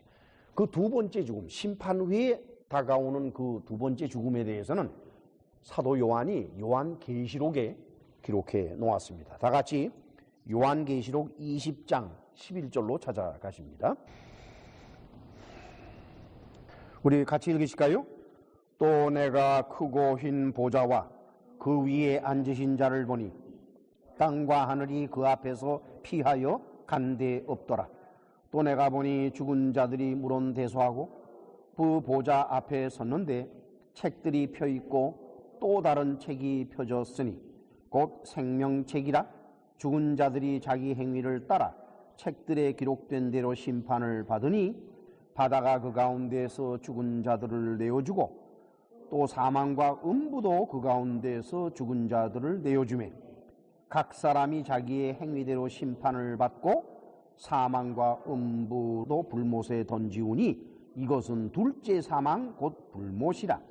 그 두 번째 죽음, 심판 후에 다가오는 그 두 번째 죽음에 대해서는 사도 요한이 요한계시록에 기록해 놓았습니다. 다 같이 요한계시록 20장 11절로 찾아가십니다. 우리 같이 읽으실까요? 또 내가 크고 흰 보좌와 그 위에 앉으신 자를 보니 땅과 하늘이 그 앞에서 피하여 간 데 없더라. 또 내가 보니 죽은 자들이 물론대소하고 그 보좌 앞에 섰는데 책들이 펴 있고 또 다른 책이 펴졌으니 곧 생명책이라. 죽은 자들이 자기 행위를 따라 책들에 기록된 대로 심판을 받으니 바다가 그 가운데서 죽은 자들을 내어주고 또 사망과 음부도 그 가운데서 죽은 자들을 내어주매 각 사람이 자기의 행위대로 심판을 받고 사망과 음부도 불못에 던지우니 이것은 둘째 사망 곧 불못이라.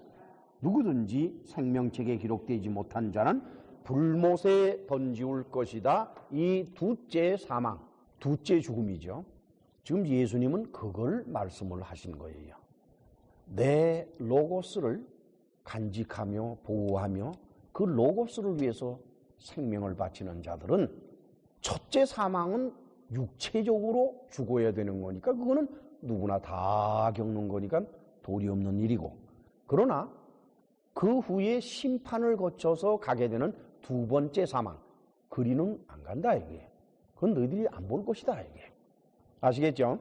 누구든지 생명책에 기록되지 못한 자는 불못에 던지울 것이다. 이 둘째 사망, 둘째 죽음이죠. 지금 예수님은 그걸 말씀을 하신 거예요. 내 로고스를 간직하며 보호하며 그 로고스를 위해서 생명을 바치는 자들은 첫째 사망은 육체적으로 죽어야 되는 거니까 그거는 누구나 다 겪는 거니까 도리 없는 일이고, 그러나 그 후에 심판을 거쳐서 가게 되는 두 번째 사망, 그리는 안 간다 이게. 그건 너희들이 안 볼 것이다 이게. 아시겠죠?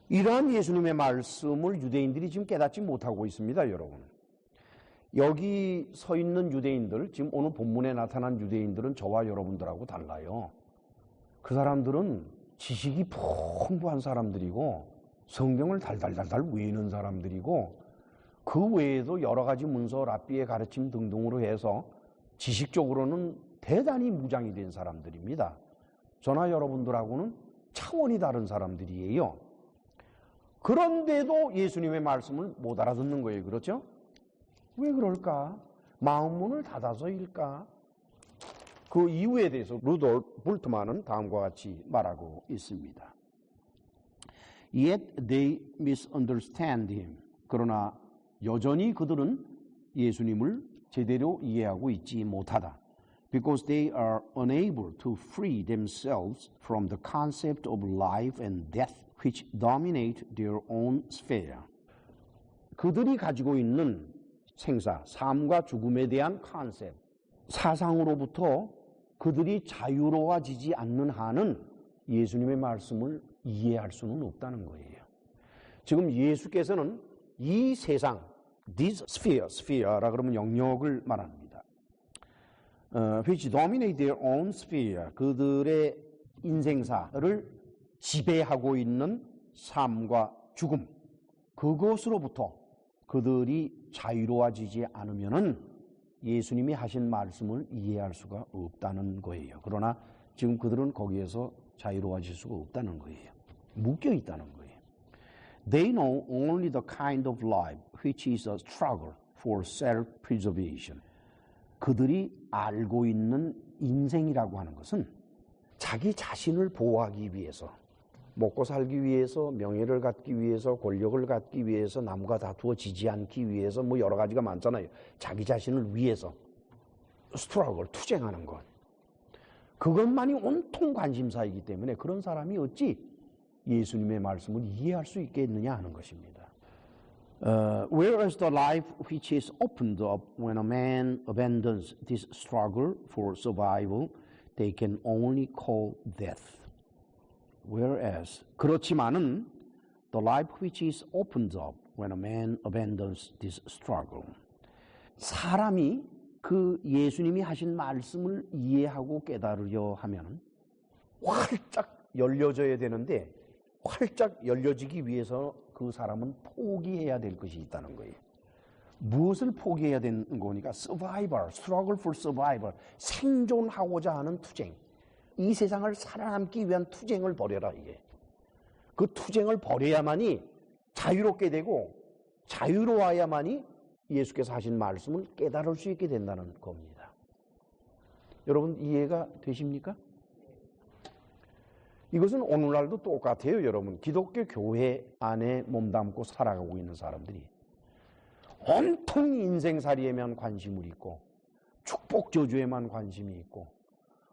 이러한 예수님의 말씀을 유대인들이 지금 깨닫지 못하고 있습니다, 여러분. 여기 서 있는 유대인들, 지금 오늘 본문에 나타난 유대인들은 저와 여러분들하고 달라요. 그 사람들은 지식이 풍부한 사람들이고 성경을 달달달달 외우는 사람들이고 그 외에도 여러 가지 문서, 랍비의 가르침 등등으로 해서 지식적으로는 대단히 무장이 된 사람들입니다. 저나 여러분들하고는 차원이 다른 사람들이에요. 그런데도 예수님의 말씀을 못 알아듣는 거예요. 그렇죠? 왜 그럴까? 마음문을 닫아서일까? 그 이유에 대해서 루돌프 불트만은 다음과 같이 말하고 있습니다. Yet they misunderstand him. 그러나 여전히 그들은 예수님을 제대로 이해하고 있지 못하다. Because they are unable to free themselves from the concept of life and death which dominate their own sphere. 그들이 가지고 있는 생사, 삶과 죽음에 대한 컨셉, 사상으로부터 그들이 자유로워지지 않는 한은 예수님의 말씀을 이해할 수는 없다는 거예요. 지금 예수께서는 이 세상, this sphere, sphere라 그러면 영역을 말합니다. which dominate their own sphere, 그들의 인생사를 지배하고 있는 삶과 죽음, 그것으로부터 그들이 자유로워지지 않으면은 예수님이 하신 말씀을 이해할 수가 없다는 거예요. 그러나 지금 그들은 거기에서 자유로워질 수가 없다는 거예요. 묶여 있다는 거예요. They know only the kind of life which is a struggle for self-preservation. 그들이 알고 있는 인생이라고 하는 것은 자기 자신을 보호하기 위해서, 먹고 살기 위해서, 명예를 갖기 위해서, 권력을 갖기 위해서, 남과 다투어지지 않기 위해서, 뭐 여러 가지가 많잖아요. 자기 자신을 위해서 스트러글, 투쟁하는 것. 그것만이 온통 관심사이기 때문에 그런 사람이 어찌 예수님의 말씀을 이해할 수 있겠느냐 하는 것입니다. Whereas the life which is opened up when a man abandons this struggle for survival, they can only call death. Whereas, 그렇지만은 the life which is opened up when a man abandons this struggle. 사람이 그 예수님이 하신 말씀을 이해하고 깨달으려 하면 활짝 열려져야 되는데 활짝 열려지기 위해서 그 사람은 포기해야 될 것이 있다는 거예요. 무엇을 포기해야 되는 거니까 survival, struggle for survival, 생존하고자 하는 투쟁. 이 세상을 살아남기 위한 투쟁을 벌여라 이게. 그 투쟁을 벌여야만이 자유롭게 되고 자유로워야만이 예수께서 하신 말씀을 깨달을 수 있게 된다는 겁니다. 여러분 이해가 되십니까? 이것은 오늘날도 똑같아요. 여러분 기독교 교회 안에 몸담고 살아가고 있는 사람들이 온통 인생살이에만 관심을 있고 축복 저주에만 관심이 있고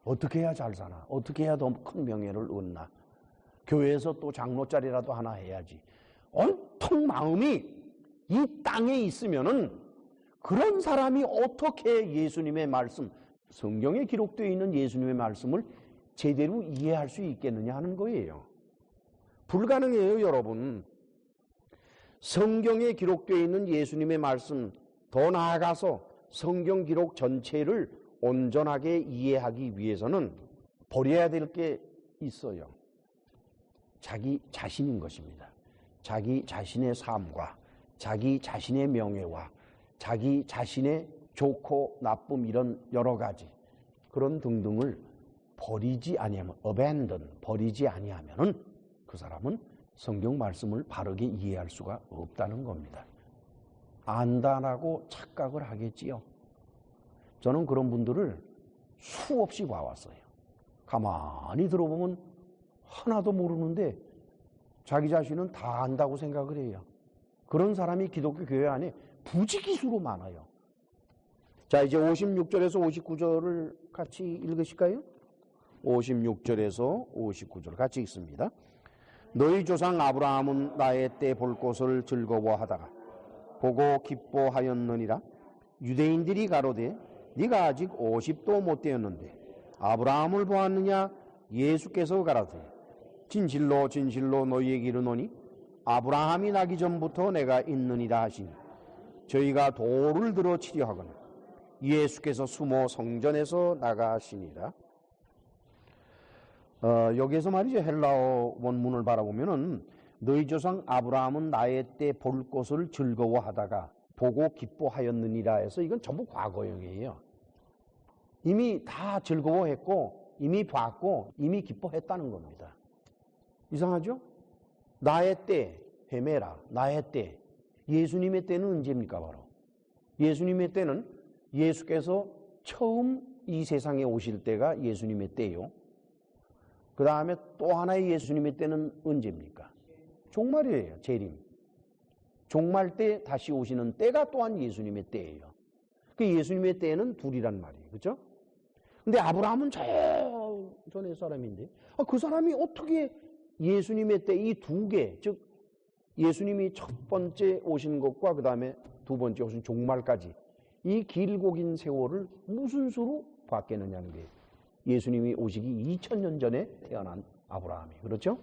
어떻게 해야 잘 사나, 어떻게 해야 더 큰 명예를 얻나, 교회에서 또 장로자리라도 하나 해야지, 온통 마음이 이 땅에 있으면은 그런 사람이 어떻게 예수님의 말씀, 성경에 기록되어 있는 예수님의 말씀을 제대로 이해할 수 있겠느냐 하는 거예요. 불가능해요, 여러분. 성경에 기록되어 있는 예수님의 말씀, 더 나아가서 성경 기록 전체를 온전하게 이해하기 위해서는 버려야 될 게 있어요. 자기 자신인 것입니다. 자기 자신의 삶과 자기 자신의 명예와 자기 자신의 좋고 나쁨 이런 여러 가지 그런 등등을 버리지 아니하면 abandon, 버리지 아니하면은 그 사람은 성경 말씀을 바르게 이해할 수가 없다는 겁니다. 안다라고 착각을 하겠지요. 저는 그런 분들을 수없이 봐왔어요. 가만히 들어보면 하나도 모르는데 자기 자신은 다 안다고 생각을 해요. 그런 사람이 기독교 교회 안에 부지기수로 많아요. 자, 이제 56절에서 59절을 같이 읽으실까요? 56절에서 59절 같이 읽습니다. 너희 조상 아브라함은 나의 때 볼 것을 즐거워하다가 보고 기뻐하였느니라. 유대인들이 가로되 네가 아직 50도 못 되었는데 아브라함을 보았느냐? 예수께서 가라되 진실로 진실로 너희에게 이르노니 아브라함이 나기 전부터 내가 있느니라 하시니 저희가 돌을 들어 치려 하거나 예수께서 숨어 성전에서 나가시니라. 여기에서 말이죠. 헬라어 원문을 바라보면은 너희 조상 아브라함은 나의 때 볼 것을 즐거워하다가 보고 기뻐하였느니라 해서 이건 전부 과거형이에요. 이미 다 즐거워했고 이미 봤고 이미 기뻐했다는 겁니다. 이상하죠? 나의 때 헤매라. 나의 때. 예수님의 때는 언제입니까? 바로 예수님의 때는 예수께서 처음 이 세상에 오실 때가 예수님의 때요. 그 다음에 또 하나의 예수님의 때는 언제입니까? 종말이에요. 재림. 종말 때 다시 오시는 때가 또한 예수님의 때예요. 그 예수님의 때는 둘이란 말이에요. 그렇죠? 근데 아브라함은 저 전의 사람인데 그 사람이 어떻게 예수님의 때 이 두 개, 즉 예수님이 첫 번째 오신 것과 그 다음에 두 번째 오신 종말까지 이 길고 긴 세월을 무슨 수로 봤겠느냐는 게 예수님이 오시기 2000년 전에 태어난 아브라함이. 그렇죠?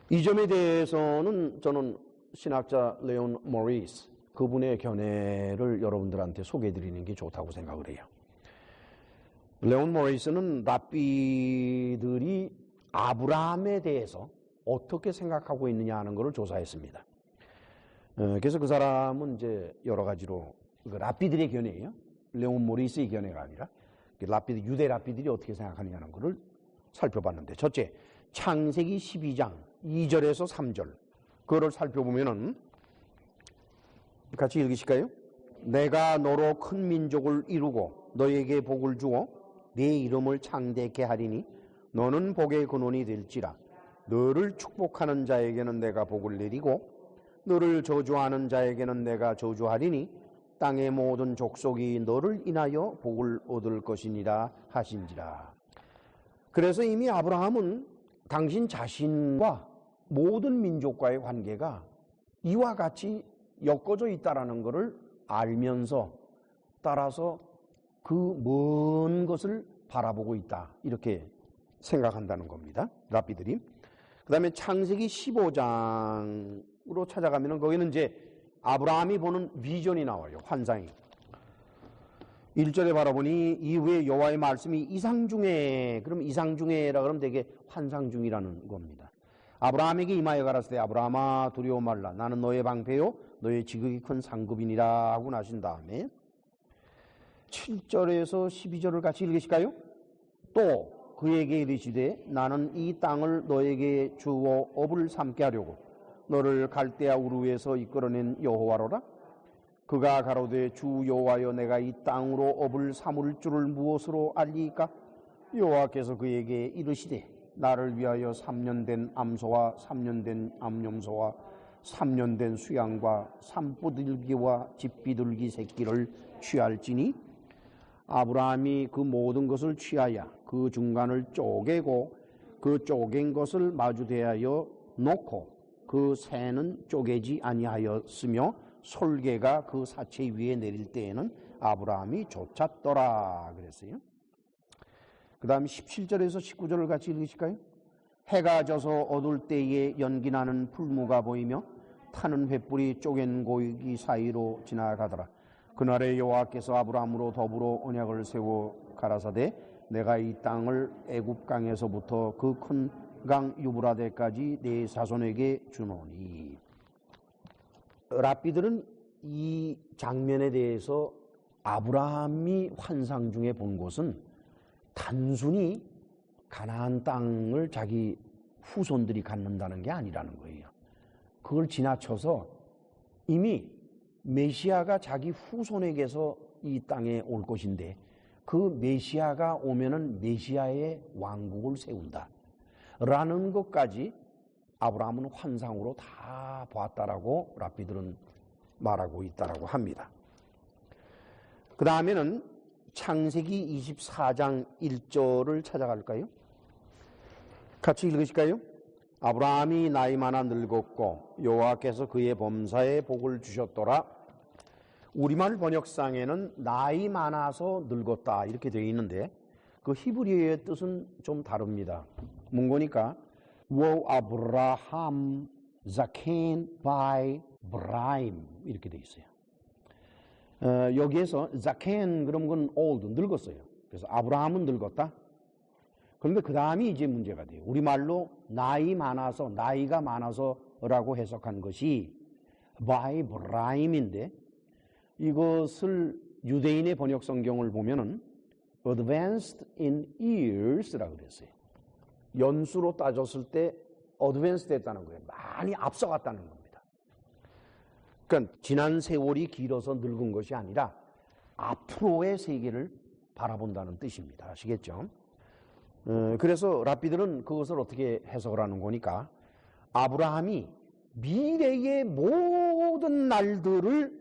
이 점에 대해서는 저는 신학자 레온 모리스 그분의 견해를 여러분들한테 소개해드리는 게 좋다고 생각을 해요. 레온 모리스는 랍비들이 아브라함에 대해서 어떻게 생각하고 있느냐 하는 것을 조사했습니다. 그래서 그 사람은 이제 여러 가지로 랍비들의 견해예요. 레온 모리스의 견해가 아니라 랍비들, 유대 랍비들이 어떻게 생각하느냐는 것을 살펴봤는데, 첫째, 창세기 12장 2절에서 3절 그거를 살펴보면은 같이 읽으실까요? 내가 너로 큰 민족을 이루고 너에게 복을 주어 네 이름을 창대케 하리니 너는 복의 근원이 될지라. 너를 축복하는 자에게는 내가 복을 내리고 너를 저주하는 자에게는 내가 저주하리니 땅의 모든 족속이 너를 인하여 복을 얻을 것이니라 하신지라. 그래서 이미 아브라함은 당신 자신과 모든 민족과의 관계가 이와 같이 엮어져 있다라는 것을 알면서 따라서 그 먼 것을 바라보고 있다 이렇게 생각한다는 겁니다. 랍비들이. 그 다음에 창세기 15장으로 찾아가면 거기는 이제 아브라함이 보는 비전이 나와요. 환상이. 1절에 바라보니 이후에 여호와의 말씀이 이상 중에, 그럼 이상 중에라 그러면 되게 환상 중이라는 겁니다. 아브라함에게 임하여 가라사대 아브라함아 두려워 말라 나는 너의 방패요 너의 지극히 큰 상급이니라 하고 나신 다음에 7절에서 12절을 같이 읽으실까요? 또 그에게 이르시되 나는 이 땅을 너에게 주어 업을 삼게 하려고 너를 갈대아 우르에서 이끌어낸 여호와로라. 그가 가로되 주 여호와여 내가 이 땅으로 업을 삼을 줄을 무엇으로 알리이까? 여호와께서 그에게 이르시되 나를 위하여 3년 된 암소와 3년 된 암염소와 3년 된 수양과 산부들기와 집비둘기 새끼를 취할지니 아브라함이 그 모든 것을 취하여 그 중간을 쪼개고 그 쪼갠 것을 마주 대하여 놓고 그 새는 쪼개지 아니하였으며 솔개가 그 사체 위에 내릴 때에는 아브라함이 좇았더라 그랬어요. 그 다음 17절에서 19절을 같이 읽으실까요? 해가 져서 어두울 때에 연기나는 풀무가 보이며 타는 횃불이 쪼갠 고기 사이로 지나가더라. 그날에 여호와께서 아브라함으로 더불어 언약을 세워 가라사대 내가 이 땅을 애굽 강에서부터 그 큰 강 유브라데까지 내 자손에게 주노니. 랍비들은 이 장면에 대해서 아브라함이 환상 중에 본 것은 단순히 가나안 땅을 자기 후손들이 갖는다는 게 아니라는 거예요. 그걸 지나쳐서 이미 메시아가 자기 후손에게서 이 땅에 올 것인데 그 메시아가 오면은 메시아의 왕국을 세운다 라는 것까지 아브라함은 환상으로 다 보았다라고 랍비들은 말하고 있다라고 합니다. 그 다음에는 창세기 24장 1절을 찾아갈까요? 같이 읽으실까요? 아브라함이 나이 많아 늙었고 여호와께서 그의 범사에 복을 주셨더라. 우리말 번역상에는 나이 많아서 늙었다 이렇게 되어 있는데 그 히브리어의 뜻은 좀 다릅니다. 문고니까 워 아브라함 자켄 바이 브라임 이렇게 되어 있어요. 여기에서 자켄 그런 건 old 늙었어요. 그래서 아브라함은 늙었다. 그런데 그 다음이 이제 문제가 돼요. 우리말로 나이가 많아서라고 해석한 것이 by 브라임인데 이것을 유대인의 번역 성경을 보면은 advanced in years라고 그랬어요. 연수로 따졌을 때 advanced 됐다는 거예요. 많이 앞서갔다는 겁니다. 그러니까 지난 세월이 길어서 늙은 것이 아니라 앞으로의 세계를 바라본다는 뜻입니다. 아시겠죠? 그래서 랍비들은 그것을 어떻게 해석을 하는 거니까 아브라함이 미래의 모든 날들을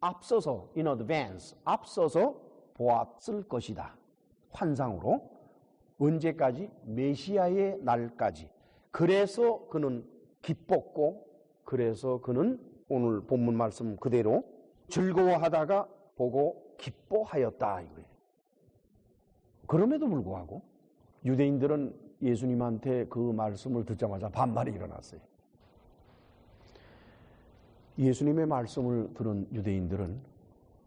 앞서서 in advance 앞서서 보았을 것이다. 환상으로 언제까지? 메시아의 날까지. 그래서 그는 기뻤고 그래서 그는 오늘 본문 말씀 그대로 즐거워하다가 보고 기뻐하였다 이거예요. 그럼에도 불구하고 유대인들은 예수님한테 그 말씀을 듣자마자 반발이 일어났어요. 예수님의 말씀을 들은 유대인들은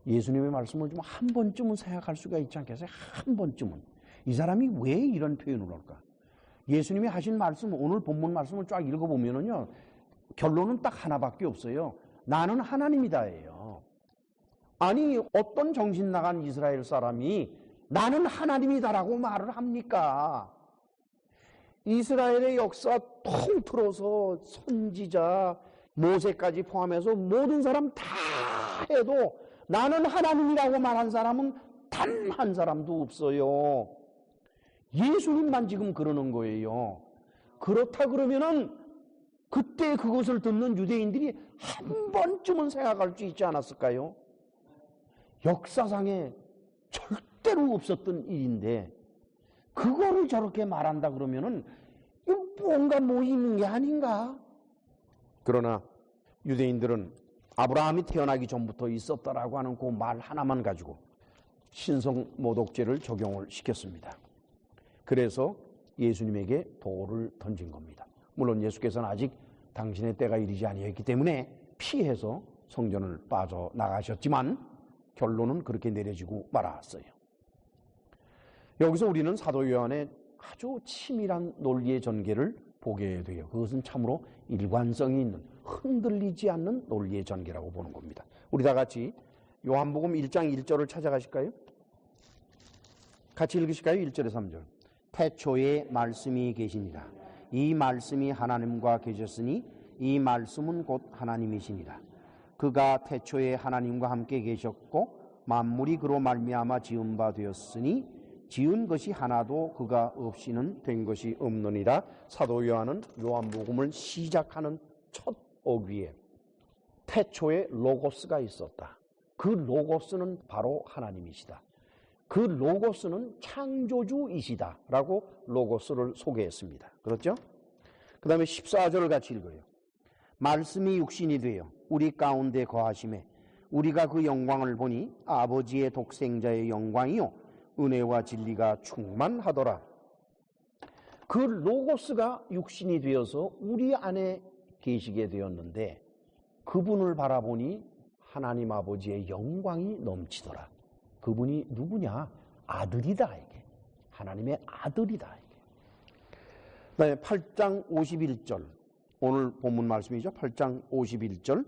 예수님의 말씀을 좀 한 번쯤은 생각할 수가 있지 않겠어요? 한 번쯤은. 이 사람이 왜 이런 표현을 할까? 예수님이 하신 말씀, 오늘 본문 말씀을 쫙 읽어보면은요, 결론은 딱 하나밖에 없어요. 나는 하나님이다예요. 아니, 어떤 정신 나간 이스라엘 사람이 나는 하나님이다라고 말을 합니까? 이스라엘의 역사 통틀어서 선지자, 모세까지 포함해서 모든 사람 다 해도 나는 하나님이라고 말한 사람은 단 한 사람도 없어요. 예수님만 지금 그러는 거예요. 그렇다 그러면은 그때 그것을 듣는 유대인들이 한 번쯤은 생각할 수 있지 않았을까요? 역사상에 절대로 없었던 일인데 그거를 저렇게 말한다 그러면은 뭔가 뭐 있는 게 아닌가? 그러나 유대인들은 아브라함이 태어나기 전부터 있었다라고 하는 그 말 하나만 가지고 신성 모독죄를 적용을 시켰습니다. 그래서 예수님에게 돌을 던진 겁니다. 물론 예수께서는 아직 당신의 때가 이르지 아니했기 때문에 피해서 성전을 빠져나가셨지만 결론은 그렇게 내려지고 말았어요. 여기서 우리는 사도 요한의 아주 치밀한 논리의 전개를 보게 돼요. 그것은 참으로 일관성이 있는, 흔들리지 않는 논리의 전개라고 보는 겁니다. 우리 다 같이 요한복음 1장 1절을 찾아가실까요? 같이 읽으실까요? 1절에 3절. 태초에 말씀이 계시니라. 이 말씀이 하나님과 계셨으니 이 말씀은 곧 하나님이시니라. 그가 태초에 하나님과 함께 계셨고 만물이 그로 말미암아 지은 바 되었으니 지은 것이 하나도 그가 없이는 된 것이 없느니라. 사도 요한은 요한복음을 시작하는 첫 어귀에 태초에 로고스가 있었다. 그 로고스는 바로 하나님이시다. 그 로고스는 창조주이시다 라고 로고스를 소개했습니다. 그렇죠? 그 다음에 14절을 같이 읽어요. 말씀이 육신이 되어 우리 가운데 거하심에 우리가 그 영광을 보니 아버지의 독생자의 영광이요 은혜와 진리가 충만하더라. 그 로고스가 육신이 되어서 우리 안에 계시게 되었는데 그분을 바라보니 하나님 아버지의 영광이 넘치더라. 그분이 누구냐? 아들이다 이게. 하나님의 아들이다 이게. 그다음에 8장 51절 오늘 본문 말씀이죠. 8장 51절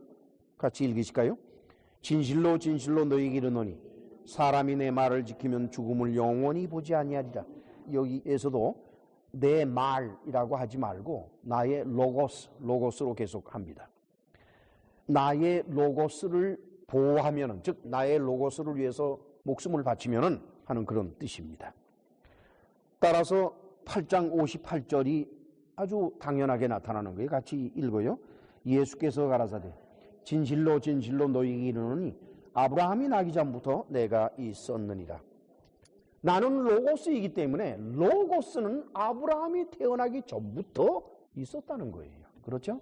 같이 읽으실까요? 진실로 진실로 너희에게 이르노니 사람이 내 말을 지키면 죽음을 영원히 보지 아니하리라. 여기에서도 내 말이라고 하지 말고 나의 로고스로 계속합니다. 나의 로고스를 보호하면은, 즉 나의 로고스를 위해서 목숨을 바치면은 하는 그런 뜻입니다. 따라서 8장 58절이 아주 당연하게 나타나는 거예요. 같이 읽어요. 예수께서 가라사대 진실로 진실로 너희에게 이르노니 아브라함이 나기 전부터 내가 있었느니라. 나는 로고스이기 때문에 로고스는 아브라함이 태어나기 전부터 있었다는 거예요. 그렇죠?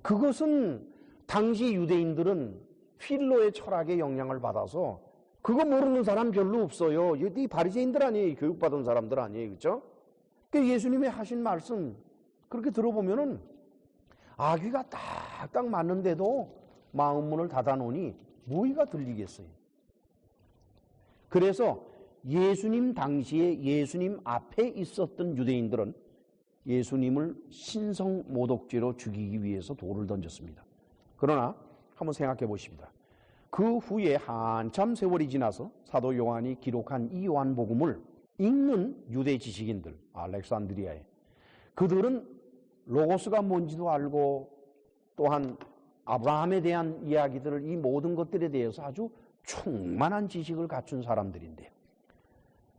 그것은 당시 유대인들은 필로의 철학의 영향을 받아서 그거 모르는 사람 별로 없어요. 이 바리새인들 아니에요. 교육받은 사람들 아니에요. 그렇죠? 그러니까 예수님이 하신 말씀 그렇게 들어보면은 아귀가 딱딱 맞는데도 마음문을 닫아놓으니 무의가 들리겠어요. 그래서 예수님 당시에 예수님 앞에 있었던 유대인들은 예수님을 신성 모독죄로 죽이기 위해서 돌을 던졌습니다. 그러나 한번 생각해 보십니다. 그 후에 한참 세월이 지나서 사도 요한이 기록한 이 요한복음을 읽는 유대 지식인들, 알렉산드리아에, 그들은 로고스가 뭔지도 알고 또한 아브라함에 대한 이야기들을, 이 모든 것들에 대해서 아주 충만한 지식을 갖춘 사람들인데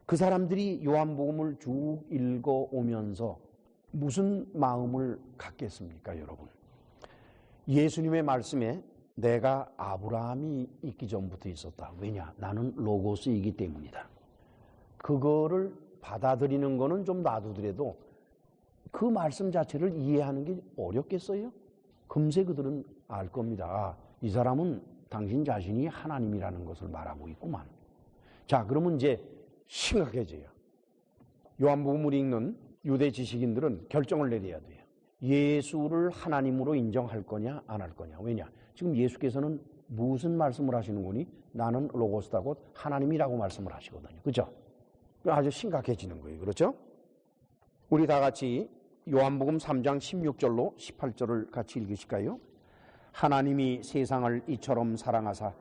그 사람들이 요한복음을 쭉 읽어오면서 무슨 마음을 갖겠습니까, 여러분? 예수님의 말씀에 내가 아브라함이 있기 전부터 있었다. 왜냐? 나는 로고스이기 때문이다. 그거를 받아들이는 거는 좀 놔두더라도 그 말씀 자체를 이해하는 게 어렵겠어요? 금세 그들은 알 겁니다. 아, 이 사람은 당신 자신이 하나님이라는 것을 말하고 있구만. 자, 그러면 이제 심각해져요. 요한복음을 읽는 유대 지식인들은 결정을 내려야 돼요. 예수를 하나님으로 인정할 거냐 안 할 거냐. 왜냐? 지금 예수께서는 무슨 말씀을 하시는 거니? 나는 로고스다고 하나님이라고 말씀을 하시거든요. 그렇죠? 아주 심각해지는 거예요. 그렇죠? 우리 다 같이 요한복음 3장 16절로 18절을 같이 읽으실까요? 하나님이 세상을 이처럼 사랑하사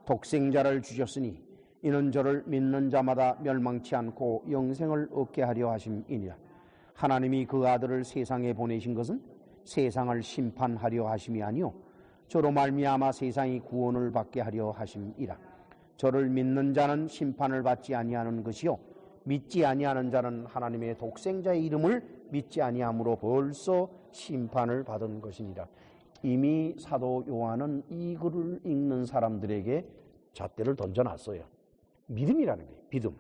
독생자를 주셨으니 이는 저를 믿는 자마다 멸망치 않고 영생을 얻게 하려 하심이니라. 하나님이 그 아들을 세상에 보내신 것은 세상을 심판하려 하심이 아니요 저로 말미암아 세상이 구원을 받게 하려 하심이라. 저를 믿는 자는 심판을 받지 아니하는 것이요 믿지 아니하는 자는 하나님의 독생자의 이름을 믿지 아니함으로 벌써 심판을 받은 것이니라. 이미 사도 요한은 이 글을 읽는 사람들에게 잣대를 던져놨어요. 믿음이라는 거예요. 믿음.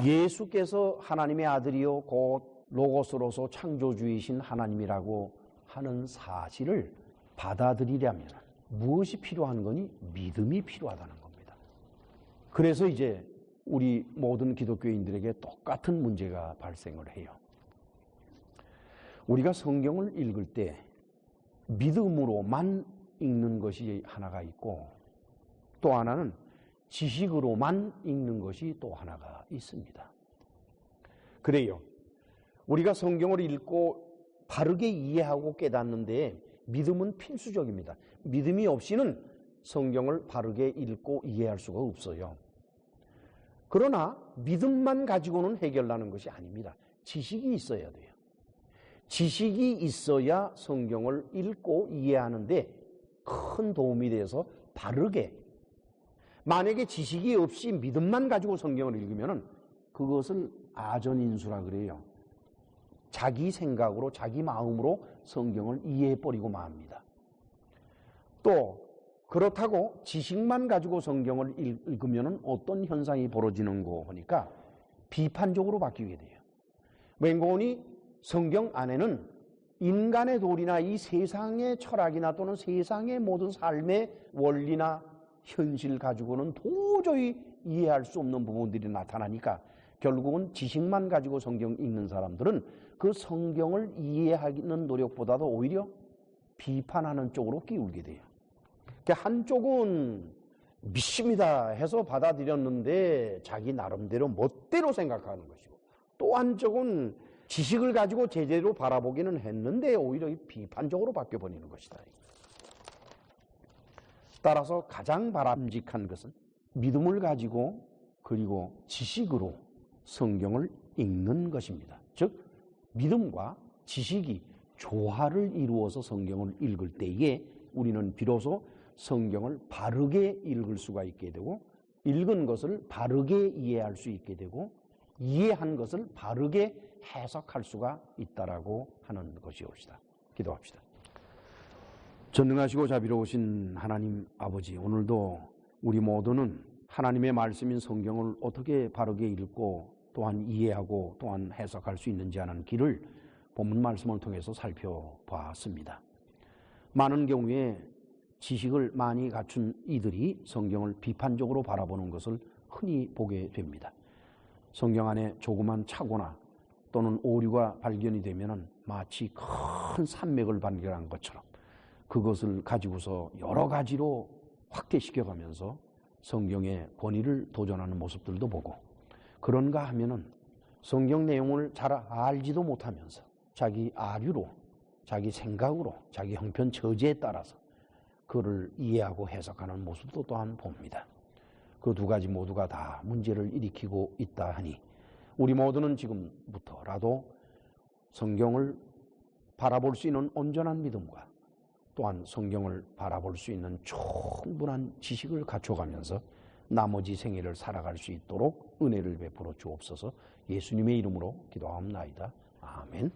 예수께서 하나님의 아들이요 곧 로고스로서 창조주이신 하나님이라고 하는 사실을 받아들이려면 무엇이 필요한 거니? 믿음이 필요하다는 겁니다. 그래서 이제 우리 모든 기독교인들에게 똑같은 문제가 발생을 해요. 우리가 성경을 읽을 때 믿음으로만 읽는 것이 하나가 있고 또 하나는 지식으로만 읽는 것이 또 하나가 있습니다. 그래요. 우리가 성경을 읽고 바르게 이해하고 깨닫는데 믿음은 필수적입니다. 믿음이 없이는 성경을 바르게 읽고 이해할 수가 없어요. 그러나 믿음만 가지고는 해결하는 것이 아닙니다. 지식이 있어야 돼요. 지식이 있어야 성경을 읽고 이해하는데 큰 도움이 돼서 바르게, 만약에 지식이 없이 믿음만 가지고 성경을 읽으면 그것을 아전인수라 그래요. 자기 생각으로 자기 마음으로 성경을 이해해버리고 맙니다. 또 그렇다고 지식만 가지고 성경을 읽으면 어떤 현상이 벌어지는고 하니까 비판적으로 바뀌게 돼요. 왠고니 성경 안에는 인간의 도리나 이 세상의 철학이나 또는 세상의 모든 삶의 원리나 현실 가지고는 도저히 이해할 수 없는 부분들이 나타나니까 결국은 지식만 가지고 성경 읽는 사람들은 그 성경을 이해하는 노력보다도 오히려 비판하는 쪽으로 기울게 돼요. 그러니까 한쪽은 믿습니다 해서 받아들였는데 자기 나름대로 멋대로 생각하는 것이고, 또 한쪽은 지식을 가지고 제대로 바라보기는 했는데 오히려 비판적으로 바뀌어버리는 것이다. 따라서 가장 바람직한 것은 믿음을 가지고 그리고 지식으로 성경을 읽는 것입니다. 즉 믿음과 지식이 조화를 이루어서 성경을 읽을 때에 우리는 비로소 성경을 바르게 읽을 수가 있게 되고, 읽은 것을 바르게 이해할 수 있게 되고, 이해한 것을 바르게 해석할 수가 있다라고 하는 것이옵시다. 기도합시다. 전능하시고 자비로우신 하나님 아버지, 오늘도 우리 모두는 하나님의 말씀인 성경을 어떻게 바르게 읽고 또한 이해하고 또한 해석할 수 있는지 하는 길을 본문 말씀을 통해서 살펴보았습니다. 많은 경우에 지식을 많이 갖춘 이들이 성경을 비판적으로 바라보는 것을 흔히 보게 됩니다. 성경 안에 조그만 착오나 또는 오류가 발견이 되면 마치 큰 산맥을 발견한 것처럼 그것을 가지고서 여러 가지로 확대시켜가면서 성경의 권위를 도전하는 모습들도 보고, 그런가 하면은 성경 내용을 잘 알지도 못하면서 자기 아류로, 자기 생각으로, 자기 형편 처지에 따라서 그를 이해하고 해석하는 모습도 또한 봅니다. 그 두 가지 모두가 다 문제를 일으키고 있다 하니 우리 모두는 지금부터라도 성경을 바라볼 수 있는 온전한 믿음과 또한 성경을 바라볼 수 있는 충분한 지식을 갖춰가면서 나머지 생애를 살아갈 수 있도록 은혜를 베풀어 주옵소서. 예수님의 이름으로 기도하옵나이다. 아멘.